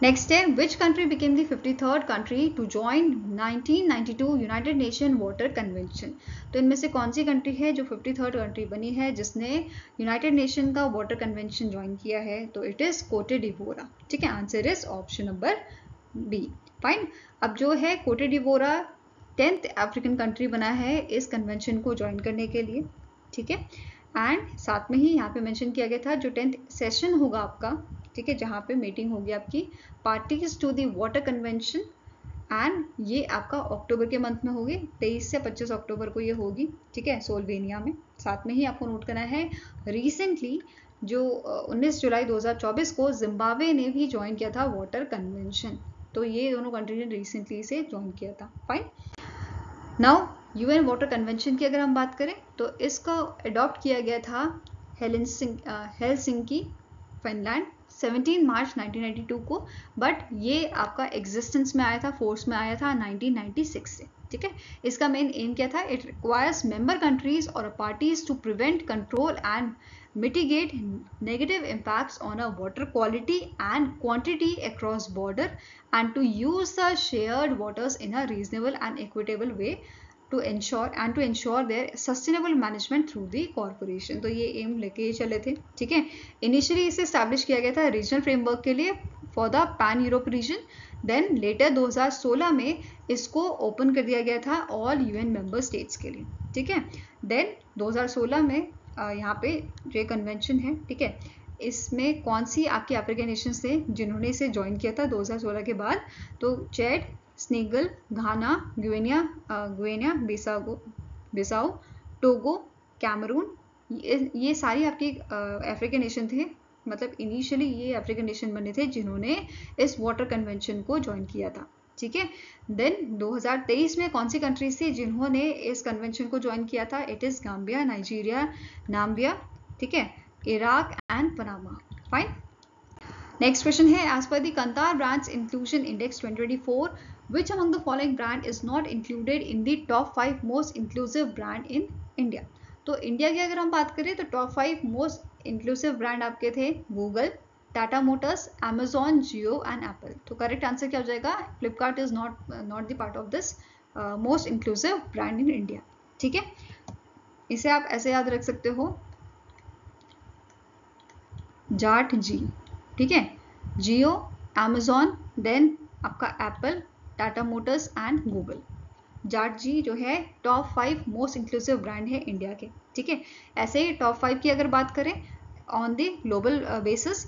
next है, which country became the 53rd country to join 1992 United Nation water convention. तो इनमें से कौन सी country है जो 53rd कंट्री बनी है जिसने यूनाइटेड नेशन का वाटर कन्वेंशन ज्वाइन किया है? तो इट इज कोटे डिवोरा। ठीक है, answer is option number B. Fine, अब जो है कोटे डिवोरा 10th अफ्रीकन कंट्री बना है इस कन्वेंशन को ज्वाइन करने के लिए। ठीक है, एंड साथ में ही यहाँ पे मेंशन किया गया था जो 10th सेशन होगा आपका, ठीक है, जहाँ पे मीटिंग होगी आपकी parties to the water convention, and ये आपका अक्टूबर के मंथ में होगी, 23 से 25 अक्टूबर को ये होगी। ठीक है, सोल्वेनिया में। साथ में ही आपको नोट करना है रिसेंटली जो 19 जुलाई 2024 को जिम्बाब्वे ने भी ज्वाइन किया था वाटर कन्वेंशन। तो ये दोनों कंट्री ने रिसेंटली से ज्वाइन किया था। Fine, now UN water convention की अगर हम बात करें तो इसका अडॉप्ट किया गया था हेलसिंकी फिनलैंड 17 मार्च 1992 को, बट ये आपका एग्जिस्टेंस में आया था, फोर्स में आया था 1996 से। ठीक है, इसका मेन एम क्या था? इट रिक्वायर्स मेंबर कंट्रीज और parties to prevent, control and mitigate negative impacts on a water quality and quantity across border and to use the shared waters in a reasonable and equitable way to ensure their sustainable management through the corporation। तो ये M लेके चले थे। ठीक है, initially इसे establish किया गया था रीजनल फ्रेमवर्क के लिए for the pan Europe region, then later 2016 में इसको ओपन कर दिया गया था ऑल UN मेंबर स्टेट्स के लिए। ठीक है, देन 2016 में यहाँ पे जो कन्वेंशन है, ठीक है, इसमें कौन सी आपकी अफ्रीकन नेशंस थे जिन्होंने इसे ज्वाइन किया था 2016 के बाद? तो चैड, स्नेगल, घाना, गुइनिया बिसाओ, टोगो, कैमरून, ये सारी आपकी अफ्रीकन नेशन थे। मतलब इनिशियली ये अफ्रीकन नेशन बने थे जिन्होंने इस वाटर कन्वेंशन को ज्वाइन किया था। ठीक है, देन 2023 में कौन सी कंट्रीज थी जिन्होंने इस कन्वेंशन को ज्वाइन किया था? It is Gambia, Nigeria, Namibia, ठीक है, Iraq and Panama. Fine, next question है, as per the Kantar brands inclusion index 2024 which among the following brand is not included in the top 5 most inclusive brand in India? तो India की अगर हम बात करें तो टॉप 5 मोस्ट इंक्लूसिव ब्रांड आपके थे Google, Tata Motors, Amazon, Jio and Apple. तो करेक्ट आंसर क्या हो जाएगा? Flipkart is not the part of this most inclusive brand in India. ठीक है, इसे आप ऐसे याद रख सकते हो, जाट जी। ठीक है, जियो, अमेजॉन, देन आपका Apple, Tata Motors and Google. जाट जी जो है टॉप 5 मोस्ट इंक्लूसिव ब्रांड है इंडिया के। ठीक है, ऐसे ही टॉप 5 की अगर बात करें on the global basis,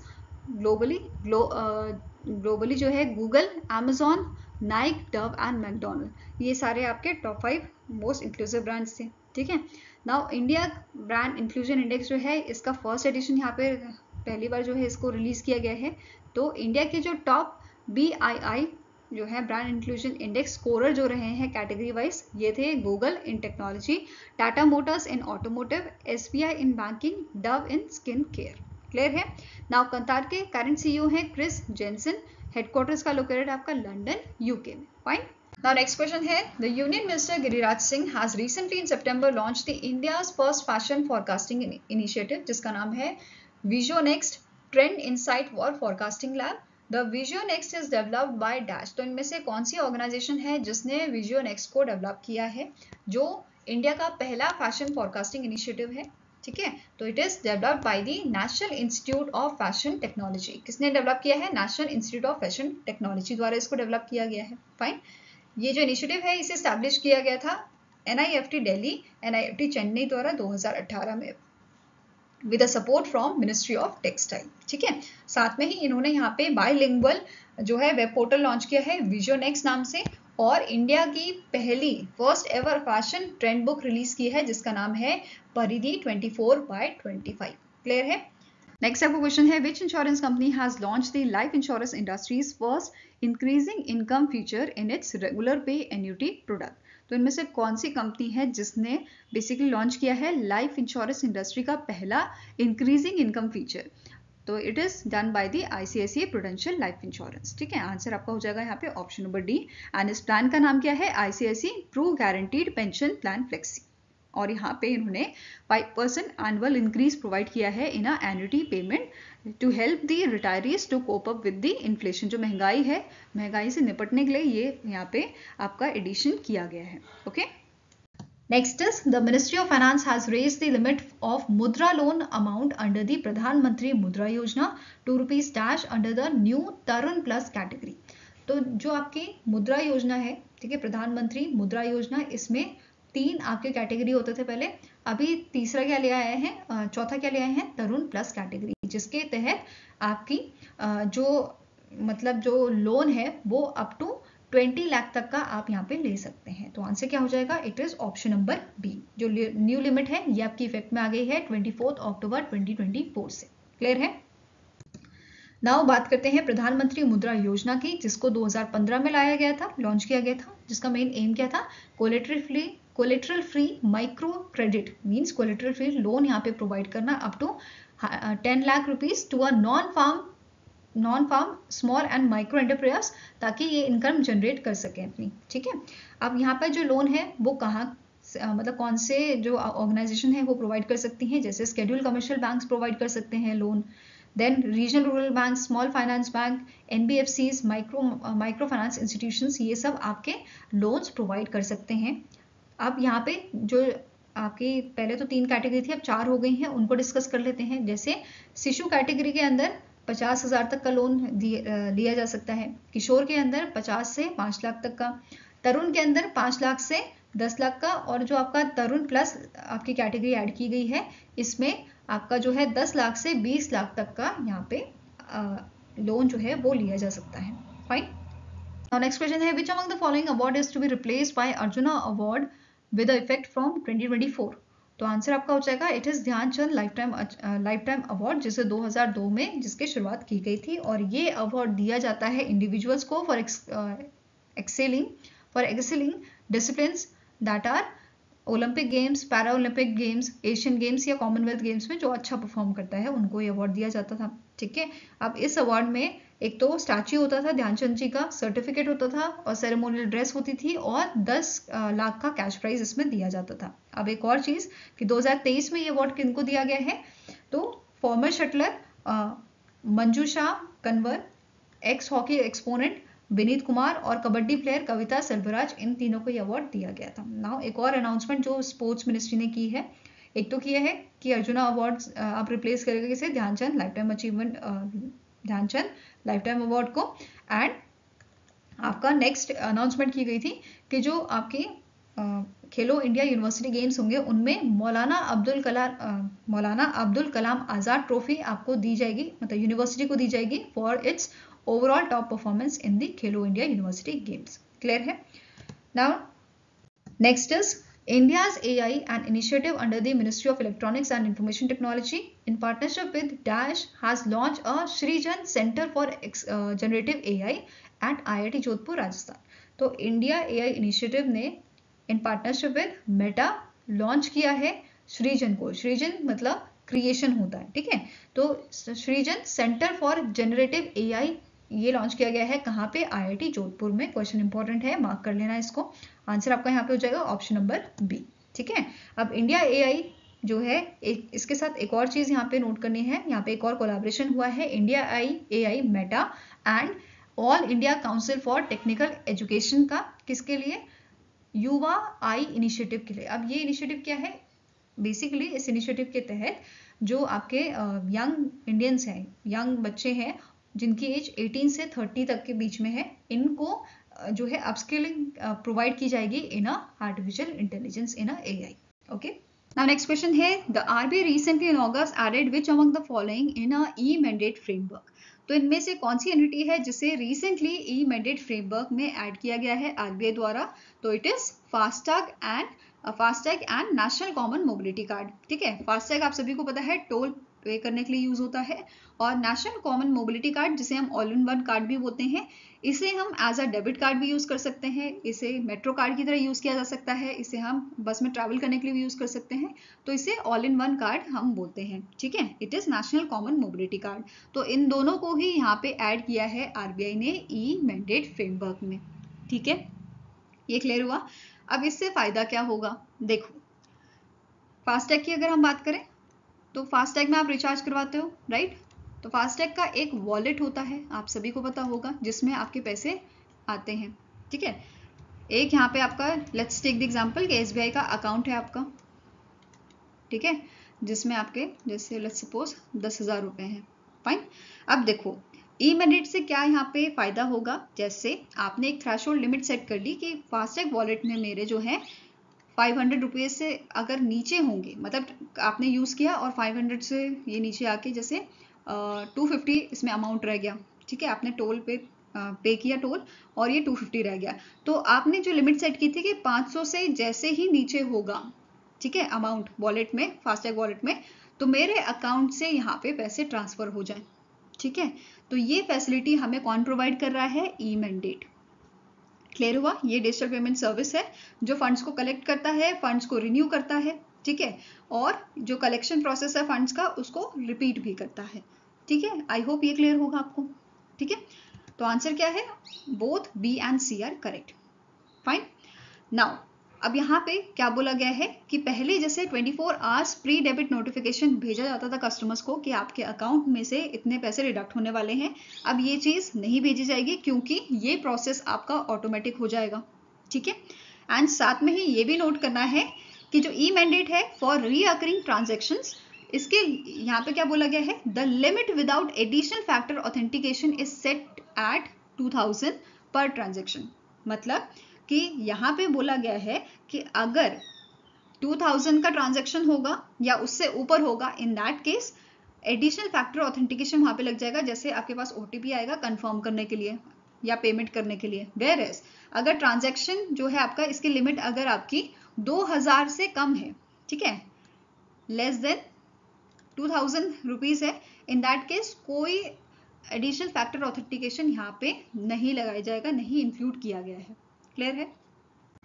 globally जो है Google, Amazon, Naik, Dove and McDonald, ये सारे आपके टॉप 5 मोस्ट इंक्लूसिव ब्रांड्स थे। ठीक है, now India brand inclusion index जो है इसका फर्स्ट एडिशन यहाँ पे पहली बार जो है इसको रिलीज किया गया है। तो इंडिया के जो टॉप BII जो है ब्रांड इंक्लूजन इंडेक्स स्कोरर जो रहे हैं कैटेगरी वाइज, ये थे Google in technology, Tata Motors in automotive, SBI in banking, Dove in skin care. Clear है? नाउ कंतार के करंट CEO है क्रिस जेंसन, हेडक्वार्टर्स का लोकेटेड आपका लंदन UK में। फाइन, Now next question है, the Union Minister Giriraj Singh has recently in September launched the India's first fashion forecasting initiative जिसका नाम है Visionext Trend Insight for Forecasting Lab. The Visionext is developed by Dash. तो इनमें से कौन सी organisation है जिसने Visionext को डेवलप किया है, जो इंडिया का पहला फैशन फोरकास्टिंग इनिशिएटिव है, ठीक है। तो it is developed by the national institute of fashion technology. किसने डेवलप किया है? National institute of fashion technology द्वारा इसको डेवलप किया गया है। फाइन। ये जो इनिशिएटिव है इसे स्टैब्लिश किया गया था NIFT दिल्ली, NIFT चेन्नई द्वारा 2018 में with support from ministry of textile, ठीक है। साथ में ही इन्होंने यहाँ पे बाइलिंगुअल जो है वेब पोर्टल लॉन्च किया है विजोनेक्स नाम से, और इंडिया की पहली first ever fashion trend book release की है जिसका नाम है परिधि 24/25। क्लियर है। नेक्स्ट आपको क्वेश्चन है, which insurance company has launch the life insurance industries first increasing income feature in its regular पे एन्युटी प्रोडक्ट। तो इनमें से कौन सी कंपनी है जिसने बेसिकली लॉन्च किया है लाइफ इंश्योरेंस इंडस्ट्री का पहला इंक्रीजिंग इनकम फीचर? तो it is done by the ICICI Prudential life insurance, ठीक है। आंसर आपका हो जाएगा यहाँ पे ऑप्शन नंबर डी। एंड इस प्लान का नाम क्या है? ICICI Pru guaranteed pension plan flexi. और यहाँ पे इन्होंने 5% एनुअल इंक्रीज प्रोवाइड किया है in annuity payment to help the retirees to cope up with the inflation. जो महंगाई है, महंगाई से निपटने के लिए ये यहाँ पे आपका एडिशन किया गया है। Okay. Next is the ministry of finance has raised the limit of मुद्रा लोन अमाउंट अंडर द प्रधानमंत्री मुद्रा योजना ₹2 dash under the new Tarun plus category. तो जो आपकी मुद्रा योजना है, ठीक है, प्रधानमंत्री मुद्रा योजना, इसमें 3 आपके कैटेगरी होते थे पहले, अभी तीसरा क्या ले आए हैं, चौथा क्या ले आए हैं, तरुण प्लस कैटेगरी, जिसके तहत आपकी जो लोन है वो अप टू 20 लाख तक का आप यहाँ पे ले सकते हैं। तो आंसर क्या हो जाएगा? It is option number B. जो न्यू लिमिट है ये आपकी इफेक्ट में आ गई है 24 अक्टूबर 2024 से। क्लियर है। नाउ बात करते हैं प्रधानमंत्री मुद्रा योजना की, जिसको 2015 में लाया गया था, लॉन्च किया गया था, जिसका मेन एम क्या था? Collateral free micro credit means collateral free loan यहाँ पे प्रोवाइड करना up to 10 lakh rupees to a non farm small and micro enterprise, ताकि ये इनकम जनरेट कर सके अपनी, ठीक है। अब यहाँ पर जो लोन है वो कहाँ कौन से जो ऑर्गेनाइजेशन है वो प्रोवाइड कर सकती हैं? जैसे शेड्यूल्ड कमर्शियल बैंक्स प्रोवाइड कर सकते हैं loan, then regional rural bank, small finance bank, NBFCs, micro finance institutions, ये सब आपके लोन्स प्रोवाइड कर सकते हैं। अब यहाँ पे जो आपकी पहले तो 3 कैटेगरी थी, अब 4 हो गई हैं, उनको डिस्कस कर लेते हैं। जैसे शिशु कैटेगरी के अंदर 50,000 तक का लोन लिया जा सकता है, किशोर के अंदर 50 से 5 लाख तक का, तरुण के अंदर 5 लाख से 10 लाख का, और जो आपका तरुण प्लस आपकी कैटेगरी ऐड की गई है इसमें आपका जो है 10 लाख से 20 लाख तक का यहाँ पे लोन जो है वो लिया जा सकता है। फाइन। Now next question है, which among the following award is to be replaced by Arjuna Award with effect from 2024? तो आंसर आपका हो जाएगा it is Dhyanchand lifetime award, जिसे 2002 में जिसकी शुरुआत की गई थी, और ये अवार्ड दिया जाता है इंडिविजुअल्स को for excelling disciplines that are Olympic games, para Olympic games, Asian games या कॉमनवेल्थ गेम्स में जो अच्छा परफॉर्म करता है उनको ये अवार्ड दिया जाता था, ठीक है। अब इस अवार्ड में एक तो स्टैच्यू होता था ध्यानचंद जी का, सर्टिफिकेट होता था और सेरेमोनियल ड्रेस होती थी, और 10 लाख का कैश प्राइज इसमें दिया जाता था। अब एक और चीज कि 2023 में ये अवार्ड किनको दिया गया है? तो former shuttler Manjusha Kanwar, ex hockey exponent Vineet Kumar और कबड्डी प्लेयर कविता सेल्वराज, इन तीनों को ये अवार्ड दिया गया था। नाउ एक और अनाउंसमेंट जो स्पोर्ट्स मिनिस्ट्री ने की है, एक तो किया है कि अर्जुना अवार्ड आप रिप्लेस करेगा किसे? ध्यानचंद लाइफ टाइम अवार्ड को। एंड आपका नेक्स्ट अनाउंसमेंट की गई थी कि जो आपकी खेलो इंडिया यूनिवर्सिटी गेम्स होंगे उनमें मौलाना अब्दुल कलाम आजाद ट्रॉफी आपको दी जाएगी, मतलब यूनिवर्सिटी को दी जाएगी for its overall top performance in the Khelo India university games. Clear है। Now next is India's AI, an initiative under the Ministry of Electronics and Information Technology in partnership with Dash, has launched a Shrijan Center for Generative AI at IIT Jodhpur, Rajasthan. तो India AI initiative ने in partnership with Meta launch किया है श्रीजन को। श्रीजन मतलब creation होता है, ठीक है। तो Srijan centre for generative AI ये लॉन्च किया गया है कहाँ पे? IIT जोधपुर में। क्वेश्चन इंपॉर्टेंट है, मार्क कर लेना इसको। आंसर आपका यहाँ पे हो जाएगा ऑप्शन नंबर बी। ठीक है, अब इंडिया AI जो है, इसके साथ एक और चीज यहाँ पे नोट करनी है। यहाँ पे एक और कोलैबोरेशन हुआ है India AI Meta and all India council for technical education का। किसके लिए? युवा आई इनिशिएटिव के लिए। अब ये इनिशिएटिव क्या है? बेसिकली इस इनिशिएटिव के तहत जो आपके यंग इंडियंस हैं, यंग बच्चे हैं जिनकी एज 18 से 30 तक के बीच में है, इनको जो है अपस्किलिंग प्रोवाइड की जाएगी in a artificial intelligence in a AI। Okay, now next question है, the RBI recently in August added which among the following in a e mandate framework. तो इनमें से कौन सी एंटिटी है जिसे रिसेंटली ई-मैंडेट फ्रेमवर्क में ऐड किया गया है RBI द्वारा? तो it is FASTag and national common mobility card. ठीक है, फास्टैग आप सभी को पता है टोल पे करने के लिए यूज होता है, और नेशनल कॉमन मोबिलिटी कार्ड जिसे हम ऑल इन वन कार्ड भी बोलते हैं, इसे हम एज अ डेबिट कार्ड भी यूज कर सकते हैं, इसे मेट्रो कार्ड की तरह यूज किया जा सकता है, इसे हम बस में ट्रैवल करने के लिए भी यूज कर सकते हैं, तो इसे ऑल इन वन कार्ड हम बोलते हैं। ठीक है, it is national common mobility card. तो इन दोनों को ही यहाँ पे ऐड किया है RBI ने ई-मैंडेट फ्रेमवर्क में। ठीक है, ये क्लियर हुआ। अब इससे फायदा क्या होगा? देखो, फास्टैग की अगर हम बात करें तो फास्टैग में आप रिचार्ज करवाते हो, राइट? तो फास्टैग का एक वॉलेट होता है, आप सभी को पता होगा, जिसमें आपके पैसे आते हैं। ठीक है, एक यहाँ पे आपका, लेट्स टेक द एग्जांपल कि SBI का अकाउंट है आपका, ठीक है, जिसमें आपके जैसे लेट्स सपोज 10,000 रुपए हैं। फाइन, अब देखो ई-मैंडेट से क्या यहाँ पे फायदा होगा? जैसे आपने एक थ्रेशोल्ड लिमिट सेट कर ली कि फास्टैग वॉलेट में मेरे जो है 500 रुपीज से अगर नीचे होंगे, मतलब आपने यूज किया और 500 से ये नीचे आके जैसे 250 इसमें अमाउंट रह गया, ठीक है, आपने टोल पे किया टोल और ये 250 रह गया, तो आपने जो लिमिट सेट की थी कि 500 से जैसे ही नीचे होगा, ठीक है, अमाउंट वॉलेट में, फास्टैग वॉलेट में, तो मेरे अकाउंट से यहाँ पे पैसे ट्रांसफर हो जाए। ठीक है, तो ये फैसिलिटी हमें कौन प्रोवाइड कर रहा है? ई-मैंडेट। क्लियर हुआ? ये डिजिटल पेमेंट सर्विस है जो फंड्स को कलेक्ट करता है, फंड्स को रिन्यू करता है, ठीक है, और जो कलेक्शन प्रोसेस है फंड्स का उसको रिपीट भी करता है। ठीक है, आई होप ये क्लियर होगा आपको। ठीक है, तो आंसर क्या है? Both B and C are correct. Fine, now अब यहाँ पे क्या बोला गया है कि पहले जैसे 24 आवर्स प्री डेबिट नोटिफिकेशन भेजा जाता था कस्टमर्स को कि आपके अकाउंट में से इतने पैसे डिडक्ट होने वाले हैं, अब ये चीज नहीं भेजी जाएगी क्योंकि ये प्रोसेस आपका ऑटोमेटिक हो जाएगा। ठीक है, एंड साथ में ही ये भी नोट करना है कि जो ई-मैंडेट है फॉर रीअकरिंग ट्रांजेक्शंस, इसके यहाँ पे क्या बोला गया है? The limit without additional factor authentication is set at 2000 per transaction. मतलब कि यहाँ पे बोला गया है कि अगर 2000 का ट्रांजैक्शन होगा या उससे ऊपर होगा, in that case additional factor authentication वहां पे लग जाएगा, जैसे आपके पास OTP आएगा कंफर्म करने के लिए या पेमेंट करने के लिए। वेयर एज अगर ट्रांजैक्शन जो है आपका, इसकी लिमिट अगर आपकी 2000 से कम है, ठीक है, लेस देन 2000 रुपीज है, इन दैट केस कोई एडिशनल फैक्टर ऑथेंटिकेशन यहाँ पे नहीं लगाया जाएगा, नहीं इंक्लूड किया गया है। क्लियर है?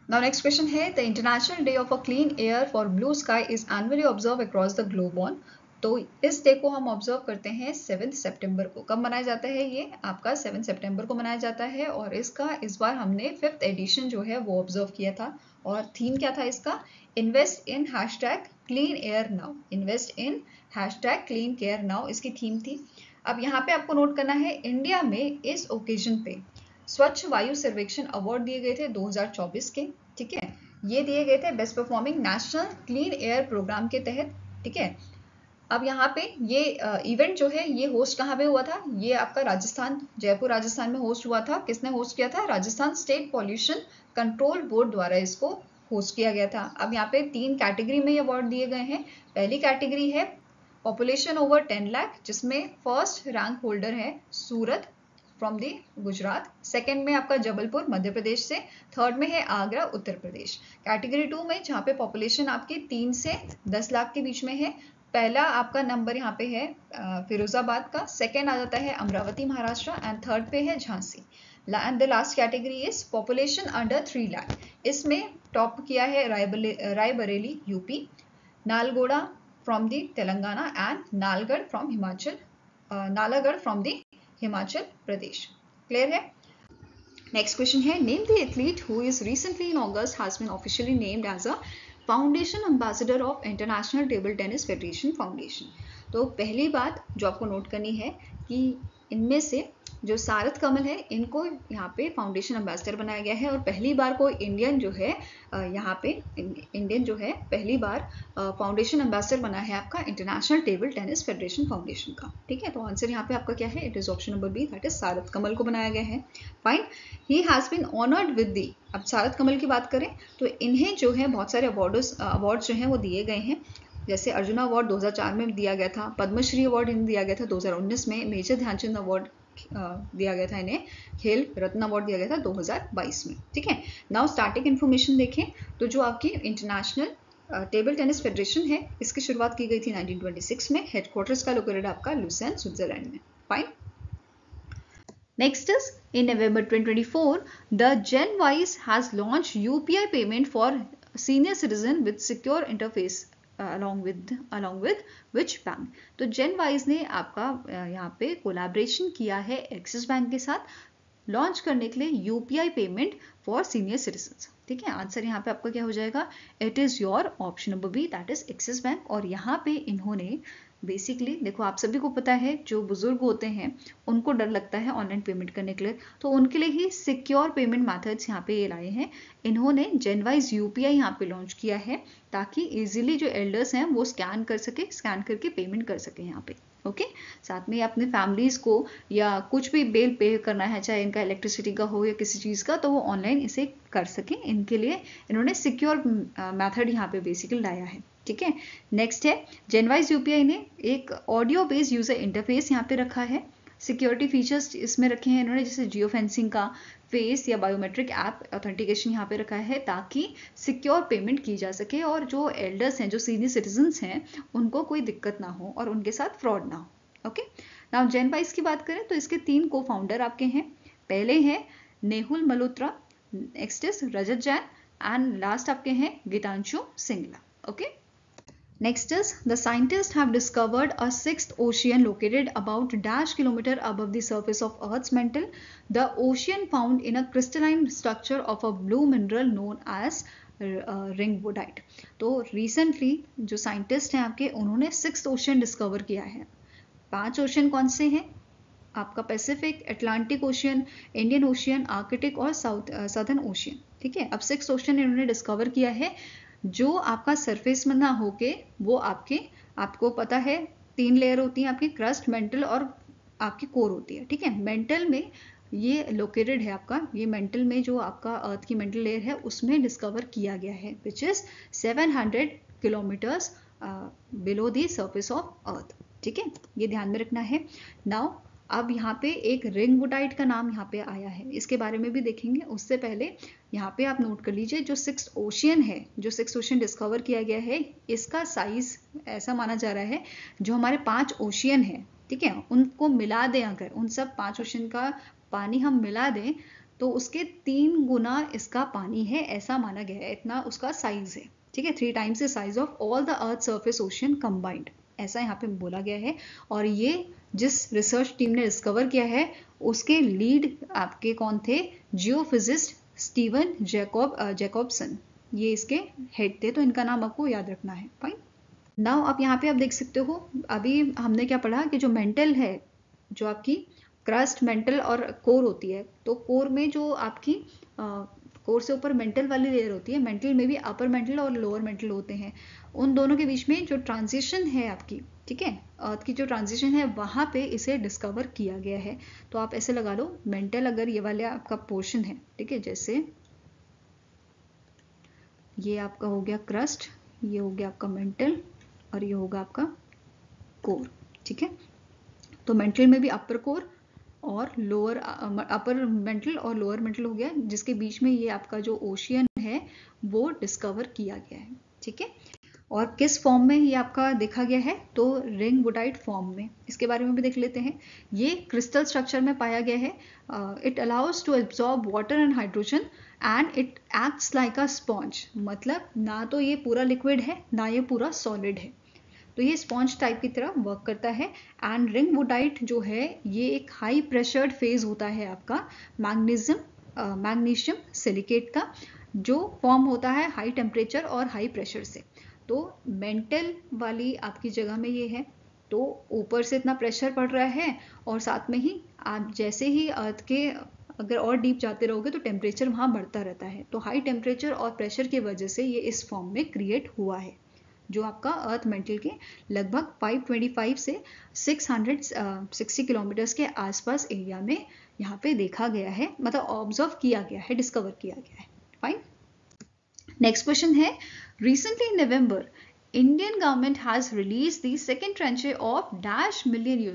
Now next question है, the International Day of a Clean Air for Blue Sky is annually observed across the globe on। तो इस डे को हम ऑब्जर्व करते हैं 7 सितंबर को। कब मनाया जाता है? ये आपका 7 सितंबर को मनाया जाता है, और इसका इस बार हमने 5th एडिशन जो है वो ऑब्जर्व किया था, और थीम क्या था इसका? Invest in #clean air now. Invest in #clean air now इसकी थीम थी। अब यहाँ पे आपको नोट करना है, इंडिया में इस ओकेजन पे स्वच्छ वायु सर्वेक्षण अवार्ड दिए गए थे 2024 के। ठीक है, ये दिए गए थे best performing national clean air programme के तहत। ठीक है, अब यहाँ पे ये इवेंट जो है ये होस्ट कहाँ पे हुआ था? ये आपका राजस्थान, जयपुर राजस्थान में होस्ट हुआ था। किसने होस्ट किया था? Rajasthan state pollution control board द्वारा इसको होस्ट किया गया था। अब यहाँ पे 3 कैटेगरी में ये अवार्ड दिए गए हैं। पहली कैटेगरी है पॉपुलेशन ओवर 10 लाख, जिसमें फर्स्ट रैंक होल्डर है सूरत फ्रॉम दी गुजरात, सेकंड में आपका जबलपुर मध्य प्रदेश से, थर्ड में है आगरा उत्तर प्रदेश। कैटेगरी 2 में जहाँ पे पॉपुलेशन आपकी 3 से 10 लाख के बीच में है, पहला आपका नंबर यहाँ पे है फिरोजाबाद का, सेकंड आ जाता है अमरावती महाराष्ट्र, एंड थर्ड पे है Jhansi. And the last category is population under 3 lakh. इसमें टॉप किया है Raebareli UP, Nalgonda from the Telangana, and Nalagarh from the Himachal Pradesh. Clear है? नेक्स्ट क्वेश्चन है, name the athlete who is recently in August has been officially named as a foundation ambassador of international table tennis federation foundation. तो पहली बात जो आपको note करनी है कि इनमें से जो सारथ कमल है इनको यहाँ पे फाउंडेशन एम्बेसडर बनाया गया है और पहली बार कोई इंडियन जो है यहाँ पे इंडियन जो है पहली बार फाउंडेशन एम्बेसडर बना है आपका international table tennis federation foundation का। ठीक है, तो आंसर यहाँ पे आपका क्या है? It is option number B, that is Sharath Kamal को बनाया गया है। Fine, he has been honoured with the. अब सारथ कमल की बात करें तो इन्हें जो है बहुत सारे अवार्ड जो हैं वो दिए गए हैं। जैसे अर्जुना अवार्ड 2004 में दिया गया था, पद्मश्री अवार्ड इन्हें दिया गया था 2019 में, मेजर ध्यानचंद अवार्ड दिया गया था इन्हें, खेल रत्न अवार्ड दिया गया था 2022 में। ठीक है, नाउ स्टार्टिंग इन्फॉर्मेशन देखें तो जो आपकी इंटरनेशनल टेबल टेनिस फेडरेशन है इसकी शुरुआत की गई थी 1926 में। हेडक्वार्टर्स का लोकेटेड आपका लुसेन स्विट्जरलैंड में। Fine, next is in November 2024, the GenWise has launched UPI payment for senior citizen with secure interface along with which bank? तो GenWise ने आपका यहाँ पे कोलैबोरेशन किया है एक्सिस बैंक के साथ लॉन्च करने के लिए UPI payment for senior citizens. ठीक है, आंसर यहाँ पे आपका क्या हो जाएगा? It is your option number B, that is Axis bank. और यहाँ पे इन्होंने बेसिकली देखो, आप सभी को पता है जो बुजुर्ग होते हैं उनको डर लगता है ऑनलाइन पेमेंट करने के लिए, तो उनके लिए ही सिक्योर पेमेंट मेथड्स यहाँ पे ये लाए हैं इन्होंने। जेनवाइज UPI यहाँ पे लॉन्च किया है ताकि इजीली जो एल्डर्स हैं वो स्कैन करके पेमेंट कर सके यहाँ पे। ओके, साथ में अपने फैमिलीज को या कुछ भी बिल पे करना है, चाहे इनका इलेक्ट्रिसिटी का हो या किसी चीज का, तो वो ऑनलाइन इसे कर सकें। इनके लिए इन्होंने सिक्योर मेथड यहाँ पे बेसिकली लाया है। ठीक है, नेक्स्ट है जेनवाइज UPI ने एक ऑडियो बेस्ड यूजर इंटरफेस यहाँ पे रखा है। सिक्योरिटी फीचर्स इसमें रखे हैं इन्होंने, जैसे जियो फेंसिंग का, फेस या बायोमेट्रिक ऐप ऑथेंटिकेशन यहाँ पे रखा है ताकि सिक्योर पेमेंट की जा सके और जो एल्डर्स हैं, जो सीनियर सिटीजन्स हैं, उनको कोई दिक्कत ना हो और उनके साथ फ्रॉड ना हो। ओके, नाउ जेनवाइज की बात करें तो इसके 3 को फाउंडर आपके हैं। पहले हैं Nehul Malhotra, next is Rajat Jain and last आपके हैं Geetanshu Singla. Okay, next is the scientists have discovered a 6th ocean located about -kilometer above the surface of Earth's mantle. The ocean found in a crystalline structure of a blue mineral known as ringwoodite. तो recently जो scientist हैं आपके, उन्होंने 6th ocean discover किया है। 5 ocean कौन से हैं? आपका Pacific, Atlantic ocean, Indian ocean, Arctic और सदर्न ओशियन। ठीक है, अब 6th ओशियन इन्होंने डिस्कवर किया है जो आपका सरफेस में ना होके वो आपको पता है 3 लेयर होती हैं आपकी, क्रस्ट, मेंटल और आपकी कोर होती है। ठीक है, मेंटल में ये लोकेटेड है आपका, ये मेंटल में जो आपका अर्थ की मेंटल लेयर है उसमें डिस्कवर किया गया है, which is 700 kilometres below the surface of earth. ठीक है, ये ध्यान में रखना है। नाउ अब यहाँ पे एक रिंगवुडाइट का नाम यहाँ पे आया है, इसके बारे में भी देखेंगे। उससे पहले यहाँ पे आप नोट कर लीजिए, जो 6th ओशियन है, जो 6th ओशियन डिस्कवर किया गया है, इसका साइज ऐसा माना जा रहा है जो हमारे 5 ओशियन है, ठीक है, उनको मिला दें, अगर उन सब 5 ओशियन का पानी हम मिला दें तो उसके 3 गुना इसका पानी है, ऐसा माना गया है, इतना उसका साइज है। ठीक है, 3 times the size of all the earth surface ocean combined, ऐसा यहाँ पे बोला गया है। और ये जिस रिसर्च टीम ने डिस्कवर किया है उसके लीड आपके कौन थे? जियोफिजिस्ट स्टीवन जैकॉब्सन, ये इसके हेड थे, तो इनका नाम आपको याद रखना है। फाइन, नाउ आप यहाँ पे आप देख सकते हो, अभी हमने क्या पढ़ा कि जो मेंटल है, जो आपकी क्रस्ट, मेंटल और कोर होती है, तो कोर में जो आपकी कोर से ऊपर मेंटल वाली लेयर होती है, मेंटल में भी अपर मेंटल और लोअर मेंटल होते हैं, उन दोनों के बीच में जो ट्रांजिशन है आपकी, ठीक है, अर्थ की जो ट्रांजिशन है वहां पे इसे डिस्कवर किया गया है। तो आप ऐसे लगा लो, मेंटल अगर ये वाला आपका पोर्शन है, ठीक है, जैसे ये आपका हो गया क्रस्ट, ये हो गया आपका मेंटल और ये होगा आपका कोर। ठीक है, तो मेंटल में भी अपर कोर और लोअर, अपर मेंटल और लोअर मेंटल हो गया, जिसके बीच में ये आपका जो ओशियन है वो डिस्कवर किया गया है। ठीक है, और किस फॉर्म में ये आपका देखा गया है? तो रिंगवुडाइट फॉर्म में। इसके बारे में भी देख लेते हैं। ये क्रिस्टल स्ट्रक्चर में पाया गया है। It allows to absorb water and hydrogen and it acts like a sponge, मतलब ना तो ये पूरा लिक्विड है ना ये पूरा सॉलिड है। तो ये स्पॉन्ज टाइप की तरह वर्क करता है। एंड रिंग वुडाइट जो है ये एक हाई प्रेशर्ड फेज होता है आपका मैग्नीशियम सिलिकेट का, जो फॉर्म होता है हाई टेम्परेचर और हाई प्रेशर से। तो मेंटल वाली आपकी जगह में ये है, तो ऊपर से इतना प्रेशर पड़ रहा है और साथ में ही आप जैसे ही अर्थ के अगर और डीप जाते रहोगे तो टेम्परेचर वहाँ बढ़ता रहता है। तो हाई टेम्परेचर और प्रेशर की वजह से ये इस फॉर्म में क्रिएट हुआ है, जो आपका अर्थ मेंटल के लगभग 525 से 660 किलोमीटर्स के आसपास एरिया में यहाँ पे देखा गया है, मतलब ऑब्जर्व किया गया है, डिस्कवर किया गया है। फाइन। नेक्स्ट क्वेश्चन है, recently in November Indian government has released the second tranche of $1 million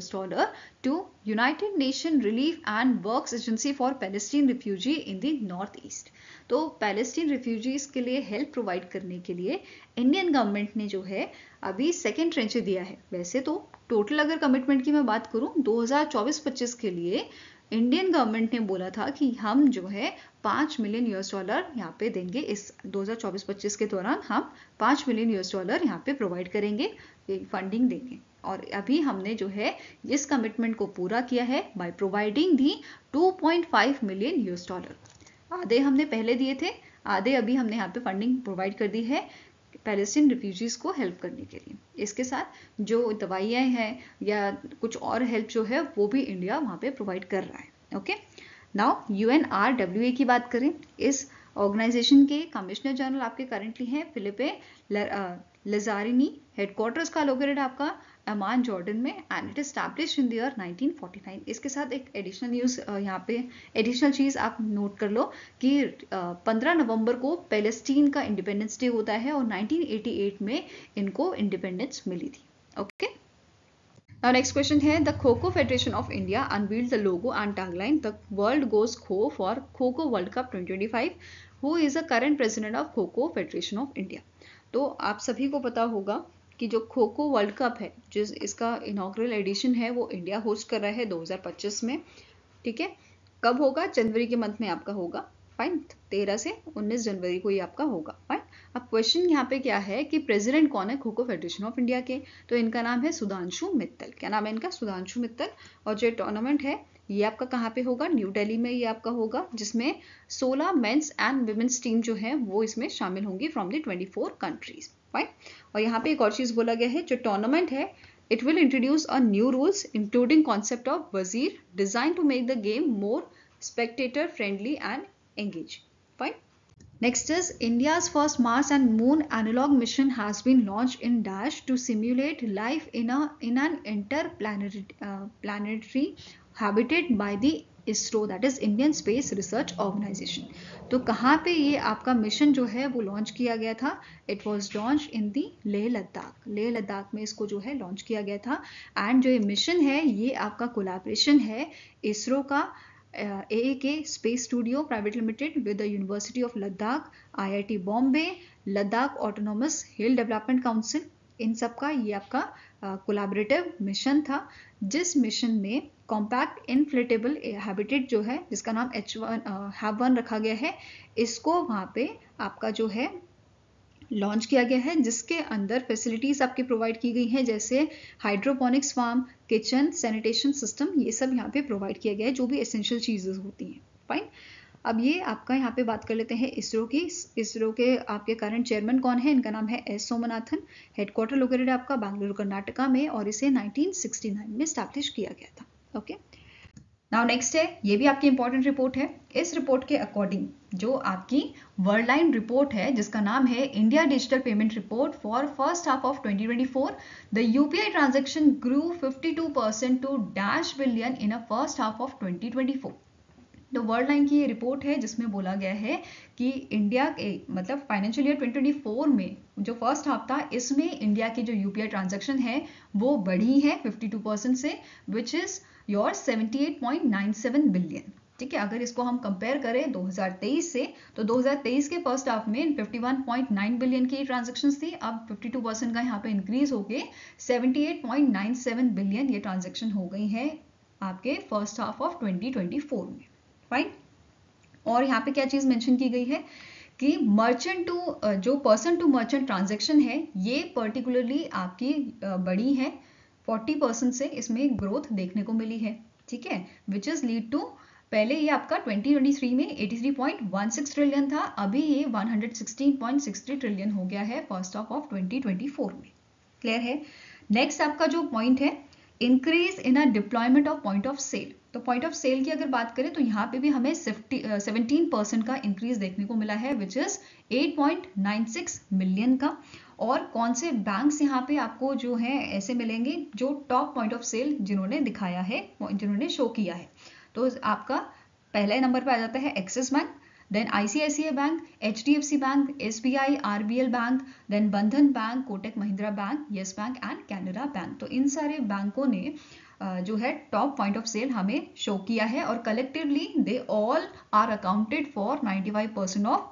to United Nations Relief and Works Agency for Palestine Refugee in the Northeast। तो पैलेस्टीन रिफ्यूजीज के लिए help provide करने के लिए Indian government ने जो है अभी सेकेंड ट्रेंच दिया है। वैसे तो टोटल अगर कमिटमेंट की मैं बात करूं 2024-25 के लिए इंडियन गवर्नमेंट ने बोला था कि हम जो है $5 मिलियन यहाँ पे देंगे। इस 2024-25 के दौरान हम $5 मिलियन यहाँ पे प्रोवाइड करेंगे, फंडिंग देंगे। और अभी हमने जो है इस कमिटमेंट को पूरा किया है बाय प्रोवाइडिंग दी $2.5 मिलियन। आधे हमने पहले दिए थे, आधे अभी हमने यहाँ पे फंडिंग प्रोवाइड कर दी है पैलेस्टीन रिफ्यूजीज को हेल्प करने के लिए। इसके साथ जो दवाइयाँ हैं या कुछ और हेल्प जो है वो भी इंडिया वहाँ पे प्रोवाइड कर रहा है। ओके, नाउ UNRWA की बात करें, इस ऑर्गेनाइजेशन के कमिश्नर जनरल आपके करेंटली हैं फिलिपे लजारिनी। हेडक्वार्टर्स का लोकेटेड आपका अमान जॉर्डन में and it established in the year 1949। इसके साथ एक एडिशनल न्यूज़ यहाँ पे एडिशनल चीज़ आप नोट कर लो कि 15 नवंबर को पैलेस्टीन का इंडिपेंडेंस डे होता है और 1988 में इनको इंडिपेंडेंस मिली थी। ओके, नाउ नेक्स्ट क्वेश्चन है, the kho-kho federation of India unveiled the logo and tagline the world goes kho for kho-kho world cup 2025। Who is the current president of kho-kho federation of India. तो आप सभी को पता होगा कि जो खो खो वर्ल्ड कप है, जिस इसका इनॉग्रल एडिशन है वो इंडिया होस्ट कर रहा है 2025 में। ठीक है, कब होगा? जनवरी के मंथ में आपका होगा। फाइन, 13 से 19 जनवरी को ये आपका होगा। फाइन, अब क्वेश्चन यहाँ पे क्या है कि प्रेसिडेंट कौन है kho kho federation of India के? तो इनका नाम है सुधांशु मित्तल। क्या नाम है इनका? सुधांशु मित्तल। और जो टूर्नामेंट है ये आपका कहाँ पे होगा? न्यू दिल्ली में ये आपका होगा, जिसमें 16 मेंस एंड विमेंस टीम जो है वो इसमें शामिल होंगी फ्रॉम द 24 कंट्रीज। फाइन, और यहाँ पे एक और चीज बोला गया है, जो टूर्नामेंट है it will introduce a new rules including concept of wazir design to make the game more spectator friendly and engaging. Fine. Next is India's first Mars and Moon analog mission has been launched in Dash to simulate life in an interplanetary habitat by the ISRO, that is Indian Space Research Organization। तो कहाँ पे ये आपका mission जो है वो launch किया गया था? इट वॉज लॉन्च इन दी लेह लद्दाख। लेह लद्दाख में इसको जो है लॉन्च किया गया था। एंड जो ये मिशन है ये आपका कोलैबोरेशन है इसरो का AAK space studio private limited with the university of Ladakh, IIT Bombay, Ladakh autonomous hill development council, इन सब का ये आपका कोलैबोरेटिव मिशन था, जिस मिशन में कॉम्पैक्ट इनफ्लेटेबल हैबिटेट जो है जिसका नाम HAB-1 रखा गया है, इसको वहाँ पे आपका जो है लॉन्च किया गया है, जिसके अंदर फैसिलिटीज आपकी प्रोवाइड की गई हैं, जैसे hydroponics farm, kitchen, sanitation system, ये सब यहाँ पे प्रोवाइड किया गया है, जो भी एसेंशियल चीजें होती हैं। फाइन, अब ये आपका यहाँ पे बात कर लेते हैं इसरो की। इसरो के आपके करंट चेयरमैन कौन है? इनका नाम है S सोमनाथन। हेडक्वार्टर लोकेटेड आपका बेंगलुरु कर्नाटका में और इसे 1969 में स्टैब्लिश किया गया था। ओके, नाउ नेक्स्ट है, ये भी आपकी इंपॉर्टेंट रिपोर्ट है। इस रिपोर्ट के अकॉर्डिंग जो आपकी वर्ल्ड लाइन रिपोर्ट है जिसका नाम है India digital payment report for first half of 2024, the UPI transaction grew 52% to $1 billion in a first half of 2024। तो वर्ल्ड लाइन की ये रिपोर्ट है जिसमें बोला गया है कि इंडिया के मतलब फाइनेंशियल ईयर 2024 में जो फर्स्ट हाफ था इसमें इंडिया की जो UPI ट्रांजैक्शन है वो बढ़ी है 52% से, विच इज योर 78.97 बिलियन। ठीक है, अगर इसको हम कंपेयर करें 2023 से, तो 2023 के फर्स्ट हाफ में 51.9 बिलियन की ट्रांजैक्शंस थी। अब 52% का यहाँ पे इंक्रीज होके 78.97 बिलियन ये ट्रांजैक्शन हो गई है आपके फर्स्ट हाफ ऑफ 2024 में। फाइन, और यहाँ पे क्या चीज मेंशन की गई है कि मर्चेंट टू जो पर्सन टू मर्चेंट ट्रांजैक्शन है ये पर्टिकुलरली आपकी बड़ी है 40% से इसमें ग्रोथ देखने को मिली है, ठीक है, विच इज लीड टू पहले ये आपका 2023 में 83.16 ट्रिलियन था, अभी ये 116.63 ट्रिलियन हो गया है फर्स्ट हाफ ऑफ 2024 में। क्लियर है। नेक्स्ट आपका जो पॉइंट है increase in a deployment of point of sale. तो पॉइंट ऑफ सेल की अगर बात करें तो यहाँ पे भी हमें 17% का इंक्रीज देखने को मिला है विच इज 8.96 मिलियन का। और कौन से बैंक्स यहाँ पे आपको जो है ऐसे मिलेंगे जो टॉप पॉइंट ऑफ सेल जिन्होंने दिखाया है, जिन्होंने शो किया है। तो आपका पहले नंबर पे आ जाता है Axis bank, then ICICI bank, HDFC bank, SBI, RBL bank, then Bandhan bank, Kotak Mahindra bank, yes bank and Canara bank. तो इन सारे बैंकों ने जो है टॉप पॉइंट ऑफ सेल हमें शो किया है और collectively they all are accounted for 95% of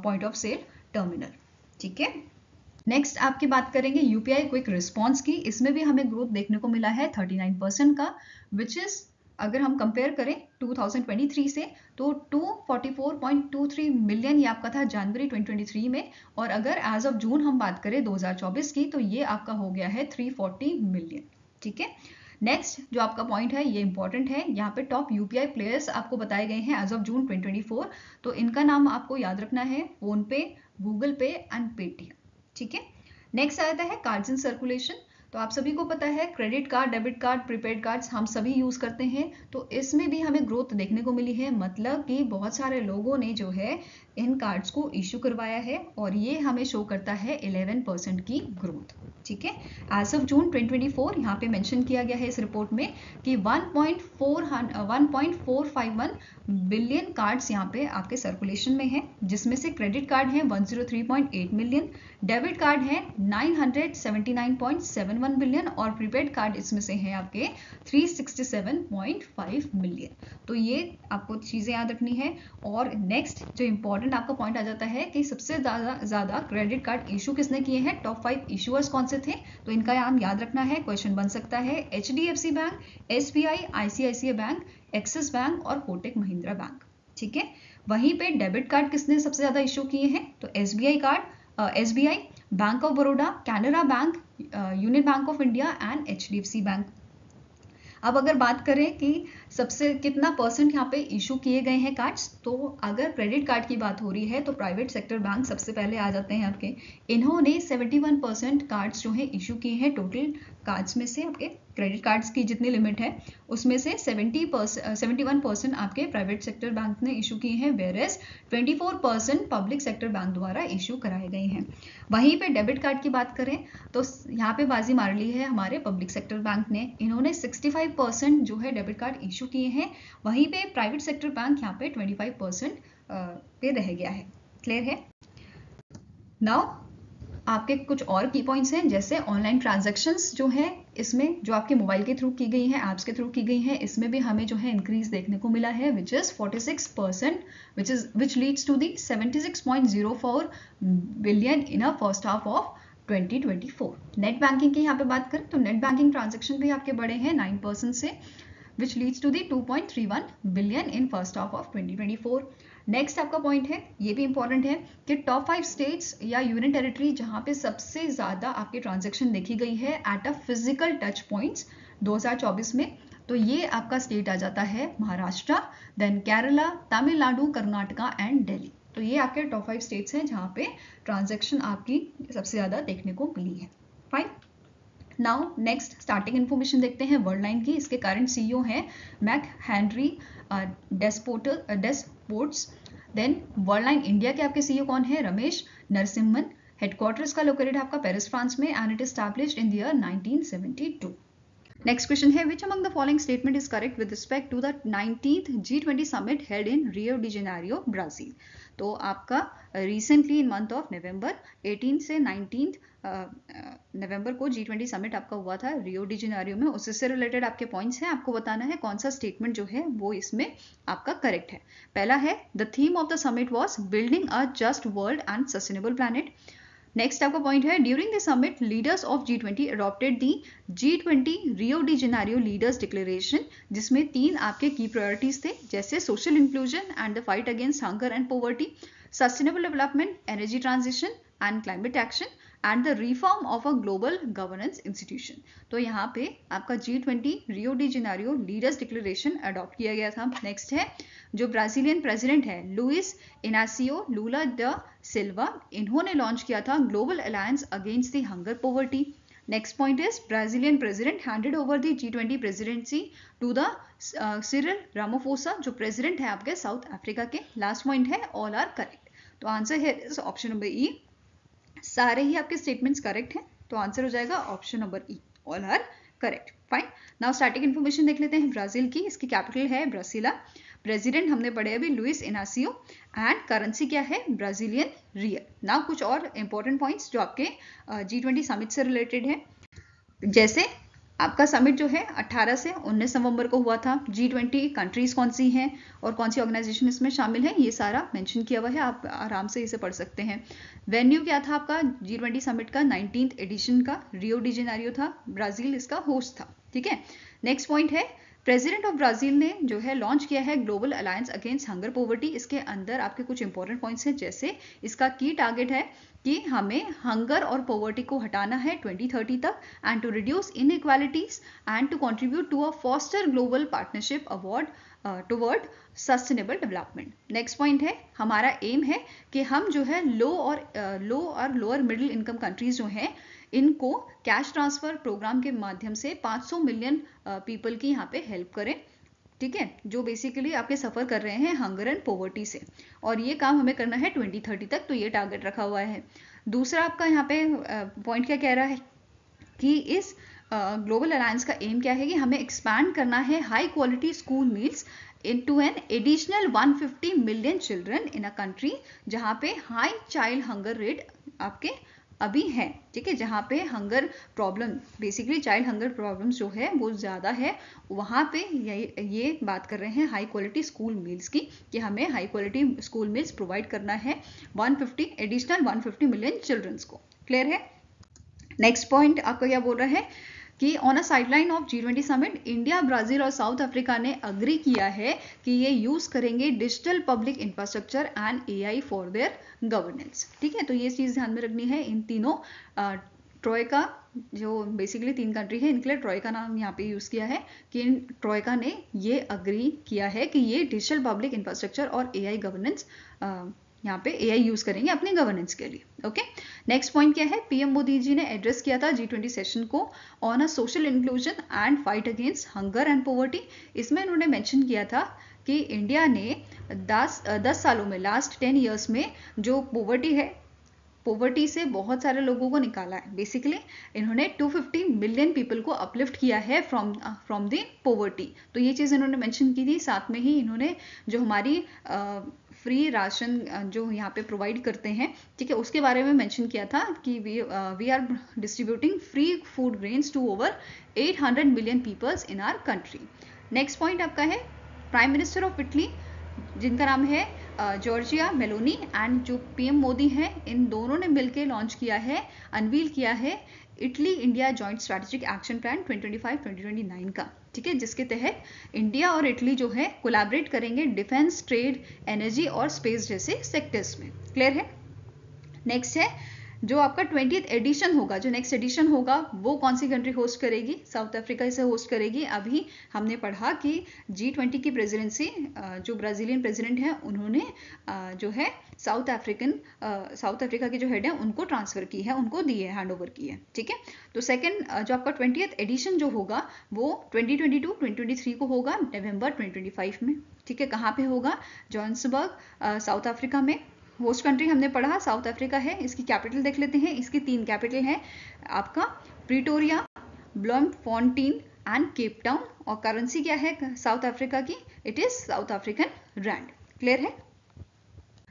point of sale terminal, ठीक है। नेक्स्ट आपकी बात करेंगे UPI क्विक रिस्पॉन्स की, इसमें भी हमें ग्रोथ देखने को मिला है 39% का, विच इज अगर हम कंपेयर करें 2023 से तो 244.23 मिलियन ये आपका था जनवरी 2023 में, और अगर एज ऑफ जून हम बात करें 2024 की तो ये आपका हो गया है 340 मिलियन, ठीक है। नेक्स्ट जो आपका पॉइंट है ये इंपॉर्टेंट है, यहाँ पे टॉप UPI प्लेयर्स आपको बताए गए हैं एज ऑफ जून 2024। तो इनका नाम आपको याद रखना है फोन पे, गूगल पे एंड पेटीएम, ठीक है। नेक्स्ट आता है कार्ड्स इन सर्कुलेशन। तो आप सभी को पता है credit card, debit card, prepaid cards हम सभी यूज करते हैं, तो इसमें भी हमें ग्रोथ देखने को मिली है, मतलब कि बहुत सारे लोगों ने जो है इन कार्ड्स को इशू करवाया है और ये हमें शो करता है 11% की ग्रोथ, ठीक है। एज ऑफ जून 2024 यहाँ पे मेंशन किया गया है इस रिपोर्ट में कि 1.451 बिलियन कार्ड्स यहाँ पे आपके सर्कुलेशन में है, जिसमें से क्रेडिट कार्ड है 103.8 मिलियन, डेबिट कार्ड है 979.71 बिलियन और प्रीपेड कार्ड इसमें से है आपके 367.5 मिलियन। तो ये आपको चीजें याद रखनी है। और नेक्स्ट जो इंपॉर्टेंट आपका पॉइंट आ जाता है कि सबसे ज्यादा क्रेडिट कार्ड इशू किसने किए हैं, टॉप 5 इशूअर्स कौन से थे, तो इनका नाम याद रखना है, क्वेश्चन बन सकता है HDFC bank, SBI, ICICI bank, axis bank और कोटक महिंद्रा बैंक, ठीक है। वहीं पे डेबिट कार्ड किसने सबसे ज्यादा इशू किए हैं, तो SBI card, SBI, bank of Baroda, Canara bank, union bank of India and HDFC bank. अब अगर बात करें कि सबसे कितना परसेंट यहाँ पे इशू किए गए हैं कार्ड्स, तो अगर क्रेडिट कार्ड की बात हो रही है तो प्राइवेट सेक्टर बैंक सबसे पहले आ जाते हैं आपके। इन्होंने 71% कार्ड्स जो है इशू किए हैं, टोटल कार्ड्स में से आपके क्रेडिट कार्ड्स की जितनी लिमिट है उसमें से 71% आपके प्राइवेट सेक्टर बैंक ने इशू किए हैं, वेयरएज 24% पब्लिक सेक्टर बैंक द्वारा इशू कराए गए हैं। वहीं पे डेबिट कार्ड की बात करें तो यहाँ पे बाजी मार ली है हमारे पब्लिक सेक्टर बैंक ने, इन्होंने 65% जो है डेबिट कार्ड इशू किए हैं, वहीं पे प्राइवेट सेक्टर बैंक यहाँ पे 25% पे रह गया है। क्लियर है। नाउ आपके कुछ और की पॉइंट्स हैं, जैसे ऑनलाइन ट्रांजैक्शंस जो है इसमें जो आपके मोबाइल के थ्रू की गई हैं, ऐप्स के थ्रू की गई हैं, इसमें भी हमें जो है इंक्रीज देखने को मिला है which is 46%, which leads to the 76.04 billion in a first half of 2024। Net banking की यहाँ पे बात करें तो नेट बैंकिंग ट्रांजैक्शन भी आपके बढ़े हैं 9% से, which leads to the 2.31 billion in first half of 2024। Next आपका पॉइंट है, ये भी इंपॉर्टेंट है कि टॉप 5 स्टेट्स या यूनियन टेरिटरी जहां पे सबसे ज्यादा आपकी ट्रांजैक्शन देखी गई है at a physical touch points 2024 में, तो ये आपका स्टेट आ जाता है महाराष्ट्र, देन केरला, तमिलनाडु, कर्नाटका एंड दिल्ली। तो ये आपके टॉप 5 स्टेट्स हैं जहां पे ट्रांजैक्शन आपकी सबसे ज्यादा देखने को मिली है। Fine. Now next starting information देखते हैं वर्ल्ड लाइन की। इसके करंट CEO हैं Marc Henri Desportes. Then Worldline India के आपके CEO कौन है, रमेश नरसिम्हन। हेडक्वार्टर इसका लोकेटेड है आपका पेरिस फ्रांस में and it established in the year 1972। Next question है, which among the following statement is correct with respect to the 19th G20 summit held in Rio de Janeiro, Brazil. तो आपका recently in month of November 18 से 19 नवंबर को G20 summit आपका हुआ था रियो de Janeiro में, उससे रिलेटेड आपके पॉइंट्स हैं, आपको बताना है कौन सा स्टेटमेंट जो है वो इसमें आपका करेक्ट है। पहला है the theme of the summit was building a just world and sustainable planet. Next आपका पॉइंट है, during the summit leaders of G20 adopted the G20 Rio de Janeiro leaders declaration, जिसमें 3 आपके की प्रायोरिटीज थे, जैसे social inclusion and the fight against hunger and poverty, sustainable development, energy transition and climate action and the reform of a global governance institution. तो यहाँ पे आपका G20 Rio de Janeiro leaders declaration adopt किया गया था। Next है जो Brazilian president है Luiz Inacio Lula da Silva, इन्होंने लॉन्च किया था global alliance against the hunger poverty. Next point is Brazilian president handed over the G20 presidency to the Cyril Ramaphosa, जो प्रेसिडेंट है आपके साउथ अफ्रीका के। Last point है all are correct. तो answer है ऑप्शन नंबर ई, सारे ही आपके स्टेटमेंट्स करेक्ट हैं, तो आंसर हो जाएगा option number E, all are correct. Fine, now static information देख लेते हैं ब्राजील की। इसकी कैपिटल है ब्रासिला, प्रेसिडेंट हमने पढ़े अभी लुइस इनासियो, एंड करेंसी क्या है ब्राजीलियन रियल। नाउ कुछ और इंपॉर्टेंट पॉइंट्स जो आपके G20 समिट से रिलेटेड है, जैसे आपका समिट जो है 18 से 19 नवंबर को हुआ था। G20 कंट्रीज कौन सी हैं और कौन सी ऑर्गेनाइजेशन इसमें शामिल है, ये सारा मेंशन किया हुआ है, आप आराम से इसे पढ़ सकते हैं। वेन्यू क्या था आपका G20 समिट का, 19th एडिशन का रियो डी जेनेरियो था, ब्राजील इसका होस्ट था। ठीक है, नेक्स्ट पॉइंट है प्रेसिडेंट ऑफ ब्राजील ने जो है लॉन्च किया है global alliance against hunger poverty. इसके अंदर आपके कुछ इंपॉर्टेंट पॉइंट्स हैं, जैसे इसका की टारगेट है कि हमें हंगर और पॉवर्टी को हटाना है 2030 तक, and to reduce inequalities and to contribute to a foster global partnership award toward sustainable development. Next point है हमारा एम है कि हम जो है लो और लोअर मिडिल इनकम कंट्रीज जो हैं इनको कैश ट्रांसफर प्रोग्राम के माध्यम से 500 मिलियन पीपल की यहाँ पे हेल्प करें। ठीक है, जो बेसिकली आपके सफर कर रहे हैं हंगर एंड पॉवर्टी से, और ये काम हमें करना है 2030 तक, तो ये टारगेट रखा हुआ है। दूसरा आपका यहाँ पे पॉइंट क्या कह रहा है कि इस ग्लोबल अलायंस का एम क्या है कि हमें एक्सपैंड करना है high quality school meals into an additional 150 million children in a country जहाँ पे हाई चाइल्ड हंगर रेट आपके अभी है। ठीक है, जहाँ पे hunger problem basically child hunger problems जो है वो ज़्यादा है, वहाँ पे ये बात कर रहे हैं हाई क्वालिटी स्कूल मील्स की, कि हमें high quality school meals provide करना है 150 मिलियन चिल्ड्रंस को। क्लियर है। नेक्स्ट पॉइंट आपका क्या बोल रहा है कि on a sideline of G20 summit India, Brazil और साउथ अफ्रीका ने अग्री किया है कि ये यूज करेंगे digital public infrastructure and AI for their governance. ठीक है, तो ये चीज ध्यान में रखनी है। इन तीनों ट्रोइका जो बेसिकली 3 कंट्री है, इनके लिए ट्रोइका नाम यहाँ पे यूज किया है कि इन ट्रोइका ने ये अग्री किया है कि ये डिजिटल पब्लिक इंफ्रास्ट्रक्चर और AI गवर्नेंस यहाँ पे AI यूज करेंगे अपने गवर्नेंस के लिए। ओके, नेक्स्ट पॉइंट क्या है, पीएम मोदी जी ने एड्रेस किया था G20 सेशन को on a social inclusion and fight against hunger and poverty. इसमें उन्होंने मेंशन किया था कि इंडिया ने 10 सालों में, लास्ट 10 ईयर्स में जो पॉवर्टी है, पॉवर्टी से बहुत सारे लोगों को निकाला है। बेसिकली इन्होंने 250 मिलियन पीपल को अपलिफ्ट किया है फ्रॉम द पॉवर्टी, तो ये चीज़ इन्होंने मेंशन की थी। साथ में ही इन्होंने जो हमारी फ्री राशन जो यहाँ पे प्रोवाइड करते हैं, ठीक है, उसके बारे में मेंशन किया था कि we are distributing free food grains to over 800 million peoples in our country. Next point आपका है प्राइम मिनिस्टर ऑफ इटली, जिनका नाम है जॉर्जिया मेलोनी, एंड जो पीएम मोदी हैं, इन दोनों ने मिलकर लॉन्च किया है, अनवील किया है Italy India joint strategic action plan 2025-2029 का। ठीक है, जिसके तहत इंडिया और इटली जो है कोलैबोरेट करेंगे डिफेंस, ट्रेड, एनर्जी और स्पेस जैसे सेक्टर्स में। क्लियर है। नेक्स्ट है जो आपका 20th एडिशन होगा, जो नेक्स्ट एडिशन होगा वो कौन सी कंट्री होस्ट करेगी, साउथ अफ्रीका इसे होस्ट करेगी। अभी हमने पढ़ा कि G20 की प्रेसिडेंसी जो ब्राजीलियन प्रेसिडेंट हैं उन्होंने जो है साउथ अफ्रीका के जो हेड हैं उनको ट्रांसफर की है, उनको दी है, हैंड ओवर की है। ठीक है, तो सेकंड जो आपका 20th एडिशन जो होगा वो 2022-2023 को होगा, नवंबर 2025 में। ठीक है, कहाँ पे होगा, जोहान्सबर्ग साउथ अफ्रीका में। होस्ट कंट्री हमने पढ़ा साउथ अफ्रीका है। इसकी कैपिटल देख लेते हैं, इसकी 3 कैपिटल हैं आपका Pretoria, Bloemfontein and Cape Town, और करेंसी क्या है साउथ अफ्रीका की, it is South African rand. Clear है।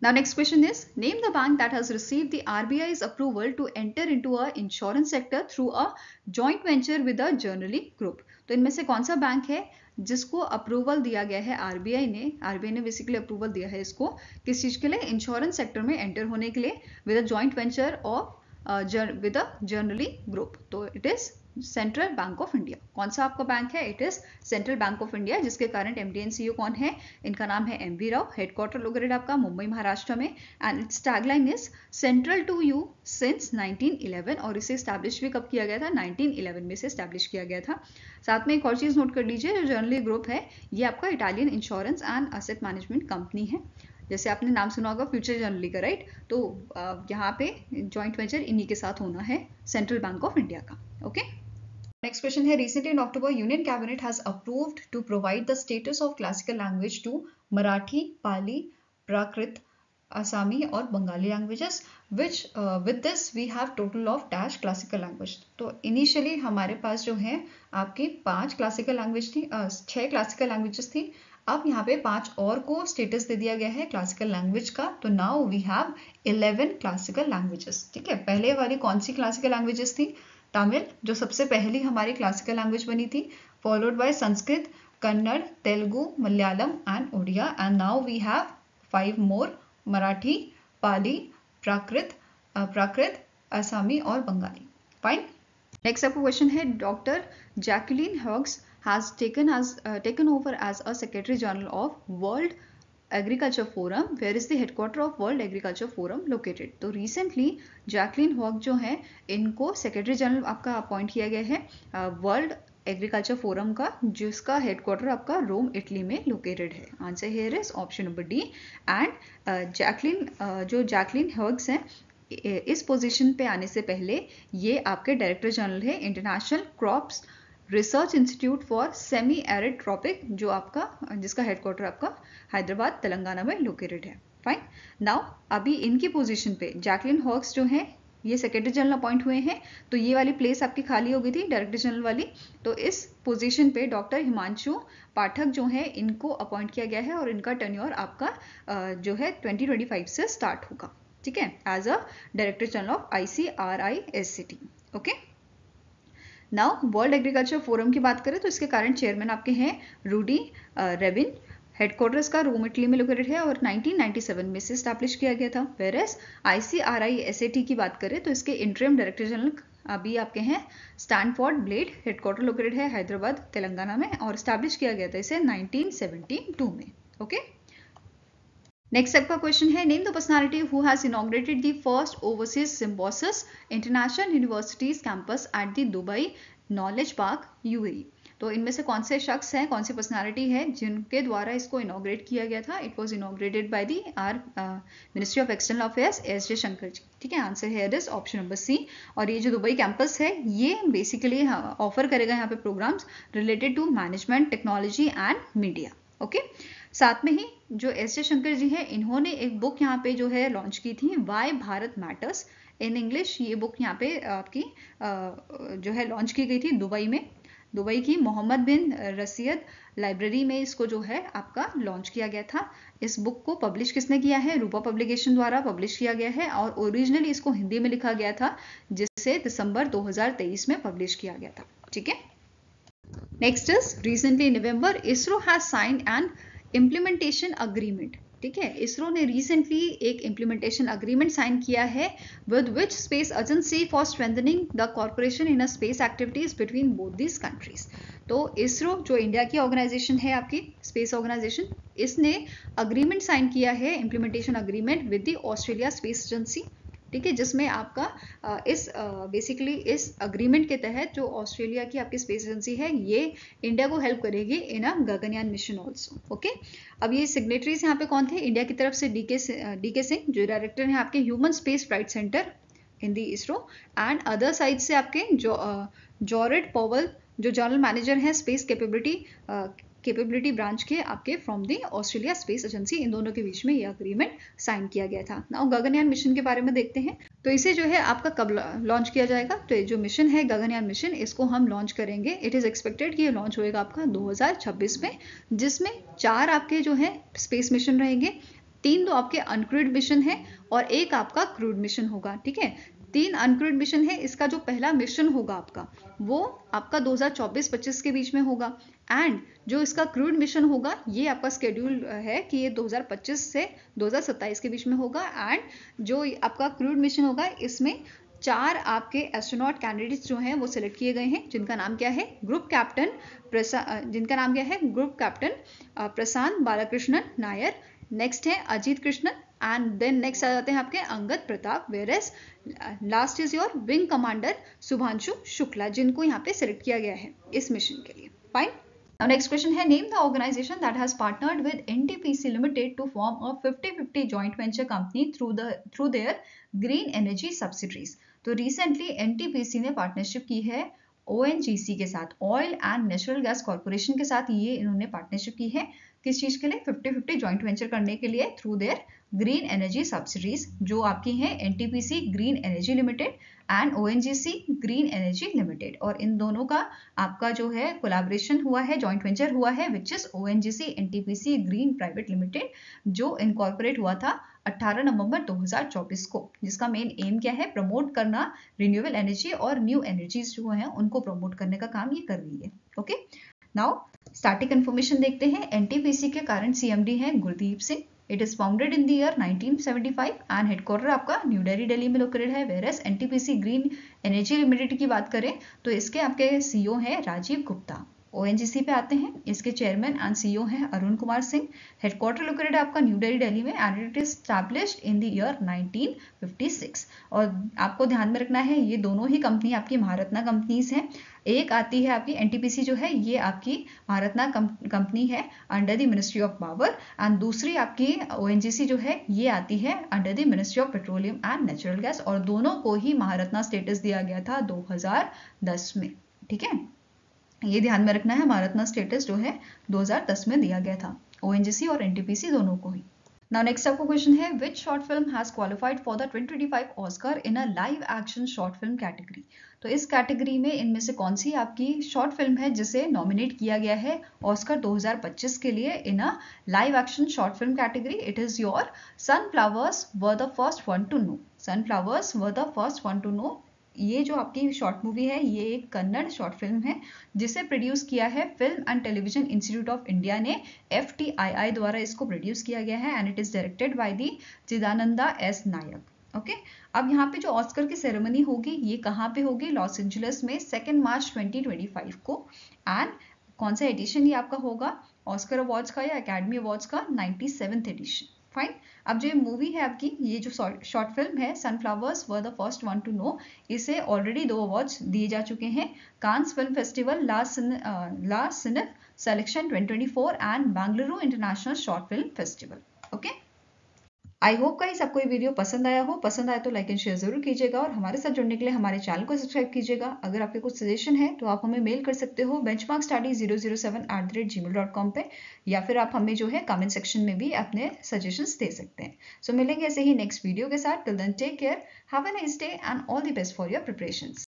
Now next question is, name the bank that has received the RBI's approval to enter into a insurance sector through a joint venture with a Generali Group। तो इनमें से कौन सा bank है जिसको approval दिया गया है आरबीआई ने बेसिकली अप्रूवल दिया है इसको किस चीज के लिए, इंश्योरेंस सेक्टर में एंटर होने के लिए, विद अ जॉइंट वेंचर और विद अ जनरली ग्रुप। तो it is central bank of India. कौन सा आपका बैंक है? It is central bank of India, जिसके करंट एमडी एंड सीईओ कौन है? इनका नाम है एमवी राव। हेडक्वार्टर लोकेटेड आपका मुंबई महाराष्ट्र में, and its tagline is central to you since 1911। और इसे स्टैब्लिश भी कब किया गया था? 1911 में से स्टैब्लिश किया गया था। साथ में एक और चीज नोट कर लीजिए, जो जर्नली ग्रुप है ये आपका Italian insurance and asset management company है। जैसे आपने नाम सुना होगा फ्यूचर जनरली का, राइट? तो यहाँ पे जॉइंट वेंचर इन्हीं के साथ होना है सेंट्रल बैंक ऑफ इंडिया का। ओके, नेक्स्ट क्वेश्चन है, recently in October union cabinet has approved to provide the status of classical language to Marathi, Pali, Prakrit, असमी और Bengali languages, which with this we have total of dash classical language. तो initially हमारे पास जो है आपकी 5 classical language थी, 6 classical languages थी। अब यहाँ पे 5 और को स्टेटस दे दिया गया है क्लासिकल लैंग्वेज का। तो now we have 11 classical languages. ठीक है, पहले वाली कौन सी क्लासिकल लैंग्वेजेस थी? तमिल, जो सबसे पहली हमारी क्लासिकल लैंग्वेज बनी थी, followed by Sanskrit, Kannada, Telugu, Malayalam and Odia. And now we have 5 more, Marathi, Pali, Prakrit, असमी और बंगाली। फाइन। नेक्स्ट आपका क्वेश्चन है, doctor Jacqueline Hughes has taken over as a Secretary General of World Agriculture Forum. Where is the headquarter of World Agriculture Forum located? तो recently Jacqueline hog जो है इनको secretary general आपका appoint किया गया है वर्ल्ड एग्रीकल्चर फोरम का, जिसका हेडक्वार्टर आपका रोम इटली में लोकेटेड है। Answer here is option number D. And Jacqueline Hughes हैं, इस पोजीशन पे आने से पहले ये आपके डायरेक्टर जनरल है international crops research institute for semi arid tropic, जो आपका जिसका हेडक्वार्टर आपका हैदराबाद तेलंगाना में लोकेटेड है। फाइन। नाउ अभी इनकी पोजीशन पे जैकलीन हॉग्स जो है ये सेक्रेटरी जनरल अपॉइंट हुए हैं, तो ये वाली प्लेस आपकी खाली हो गई थी डायरेक्टर जनरल वाली। तो इस पोजीशन पे डॉक्टर हिमांशु पाठक जो है इनको अपॉइंट किया गया है, और इनका टेन्योर आपका जो है 2025 से स्टार्ट होगा। ठीक है, as a director general of ICRISCT। Okay, now world agriculture forum की बात करें तो इसके करंट चेयरमैन आपके हैं रूडी रेविन। हेडक्वार्टर्स का रोम इटली में लोकेटेड है और 1997 में से स्टैब्लिश किया गया था। वेरएस ICRISAT की बात करें तो इसके इंटरिम डायरेक्टर जनरल अभी आपके हैं स्टैनफोर्ड ब्लेड। हेडक्वार्टर लोकेटेड है हैदराबाद तेलंगाना में, और स्टैब्लिश किया गया था इसे 1972 में। ओके, नेक्स्ट आपका क्वेश्चन है, name the personality who has inaugurated the first overseas Symbiosis international universities campus at the Dubai knowledge park UAE। तो इनमें से कौन से शख्स हैं, कौन सी पर्सनालिटी है जिनके द्वारा इसको इनॉग्रेट किया गया था? It was inaugurated by the our ministry of external affairs S.J. Shankar ji. ठीक है, answer here is option number C. और ये जो दुबई कैंपस है ये बेसिकली ऑफर करेगा यहाँ पे programs related to management, technology and media. Okay, साथ में ही जो S.J. शंकर जी है इन्होंने एक बुक यहाँ पे जो है लॉन्च की थी, why Bharat matters in English. ये बुक यहाँ पे आपकी जो है लॉन्च की गई थी दुबई में, दुबई की मोहम्मद बिन रसीद लाइब्रेरी में इसको जो है आपका लॉन्च किया गया था। इस बुक को पब्लिश किसने किया है? रूपा पब्लिकेशन द्वारा पब्लिश किया गया है, और ओरिजिनली इसको हिंदी में लिखा गया था, जिसे दिसंबर 2023 में पब्लिश किया गया था। ठीक है, next is recently in November ISRO has signed an implementation agreement. ठीक है, इसरो ने रिसेंटली एक इम्प्लीमेंटेशन अग्रीमेंट साइन किया है with which space agency for strengthening the corporation in a space activities between both this countries. तो इसरो जो इंडिया की organisation है आपकी स्पेस ऑर्गेनाइजेशन, इसने अग्रीमेंट साइन किया है, implementation agreement with the Australia space agency. ठीक है, जिसमें आपका इस बेसिकली इस अग्रीमेंट के तहत जो ऑस्ट्रेलिया की आपकी स्पेस एजेंसी है ये इंडिया को हेल्प करेगी इन अ गगनयान मिशन ऑल्सो। ओके, अब ये सिग्नेटरीज यहाँ पे कौन थे? इंडिया की तरफ से DK सिंह जो डायरेक्टर हैं आपके human space flight centre in the ISRO, and other side से आपके जॉरेड पॉवल जो जनरल मैनेजर हैं स्पेस कैपेबिलिटी ब्रांच के आपके from the Australia space agency. इन दोनों के बीच में ये अग्रीमेंट साइन किया गया था। नाउ गगनयान मिशन के बारे में देखते हैं, तो इसे जो है आपका कब लॉन्च किया जाएगा? तो ये जो मिशन है गगनयान मिशन, इसको हम लॉन्च करेंगे, इट इज एक्सपेक्टेड कि ये लॉन्च होएगा आपका 2026 में, जिसमें 4 आपके जो है स्पेस मिशन रहेंगे, 3 तो आपके अनक्रूड मिशन है और 1 आपका क्रूड मिशन होगा। ठीक है, 3 अनक्रूड मिशन है, इसका जो पहला मिशन होगा आपका वो आपका 2024-25 के बीच में होगा, एंड जो इसका क्रूड मिशन होगा ये आपका स्केड्यूल है कि ये 2025 से 2027 के बीच में होगा, एंड जो आपका क्रूड मिशन होगा इसमें 4 आपके एस्ट्रोनॉट कैंडिडेट्स जो हैं वो सिलेक्ट किए गए हैं, जिनका नाम क्या है, group captain Prashanth Balakrishnan Nair, next है Ajit Krishnan, and then next आ जाते हैं आपके Angad Pratap, whereas last is your wing commander Shubhanshu Shukla, जिनको यहाँ पे सिलेक्ट किया गया है इस मिशन के लिए। फाइन। Now next question है, name the organization that has partnered with NTPC Limited to form a 50-50 joint venture company through their green energy subsidiaries। तो recently NTPC ने पार्टनरशिप की है ONGC के साथ, oil and natural gas corporation के साथ ये इन्होंने पार्टनरशिप की है। किस चीज के लिए? 50-50 जॉइंट वेंचर करने के लिए through their green energy subsidies, जो आपकी हैं NTPC green energy limited and ONGC green energy limited, और इन दोनों का आपका जो है कोलैबोरेशन हुआ है, जॉइंट वेंचर हुआ है, which is ONGC NTPC green private limited, जो इनकॉर्पोरेट हुआ था 18 नवंबर 2024 को, जिसका मेन एम क्या है? प्रमोट करना रिन्यूएबल एनर्जी और न्यू एनर्जीज जो हैं उनको प्रमोट करने का काम ये कर रही है। ओके, नाउ स्टैटिक इन्फॉर्मेशन देखते हैं। एनटीपीसी के करंट सीएमडी हैं Gurdeep Singh. It is founded in the year 1975 and headquarter आपका न्यू दिल्ली में लोकेटेड है। Whereas NTPC green energy limited की बात करें तो इसके आपके सीईओ हैं राजीव गुप्ता। ओएनजीसी पे आते हैं, इसके चेयरमैन एंड सीईओ हैं अरुण कुमार सिंह। हेडक्वार्टर लोकेटेड आपका न्यू दिल्ली में and it is established in the year 1956। और आपको ध्यान में रखना है ये दोनों ही कंपनी आपकी महारत्ना कंपनीज हैं। एक आती है आपकी एनटीपीसी जो है ये आपकी महारत्ना कंपनी है under the ministry of power, and दूसरी आपकी ओएनजीसी जो है ये आती है under the ministry of petroleum and natural gas, और दोनों को ही महारत्ना स्टेटस दिया गया था 2010 में। ठीक है, ये ध्यान में रखना है, महारत्ना स्टेटस जो है 2010 में दिया गया था ओएनजीसी और एनटीपीसी दोनों को ही। Now next आपको क्वेश्चन है, which short film has qualified for the 2025 Oscar in a live action short film category। तो इस कैटेगरी में इनमें से कौन सी आपकी शॉर्ट फिल्म है जिसे नॉमिनेट किया गया है ऑस्कर 2025 के लिए in a live action short film category? It is your sunflowers were the first one to know. Sunflowers were the first one to know, ये जो आपकी शॉर्ट मूवी है ये एक कन्नड़ शॉर्ट फिल्म है जिसे प्रोड्यूस किया है film and television institute of India ने, FTII द्वारा इसको प्रोड्यूस किया गया है, and it is directed by the Chidananda S Naik. Okay, अब यहाँ पे जो ऑस्कर की सेरेमनी होगी ये कहाँ पे होगी? लॉस एंजलिस में 2 मार्च 2025 को, एंड कौन सा एडिशन ये आपका होगा? ऑस्कर अवार्ड्स का या अकेडमी अवार्ड्स का 97th एडिशन। फाइन। अब जो ये मूवी है आपकी, ये जो शॉर्ट फिल्म है sunflowers were the first one to know, इसे ऑलरेडी 2 अवार्ड्स दिए जा चुके हैं, कांस फिल्म फेस्टिवल लास्ट Cinef selection 2024 and Bengaluru international short film festival. Okay, I hope guys आपको ये वीडियो पसंद आया हो। पसंद आया तो लाइक एंड शेयर जरूर कीजिएगा, और हमारे साथ जुड़ने के लिए हमारे चैनल को सब्सक्राइब कीजिएगा। अगर आपके कुछ सजेशन है तो आप हमें मेल कर सकते हो benchmarkstudy007@gmail.com पे, या फिर आप हमें जो है कमेंट सेक्शन में भी अपने सजेशंस दे सकते हैं। सो मिलेंगे ऐसे ही नेक्स्ट वीडियो के साथ। Till then take care, have a nice day and all the best for your preparations.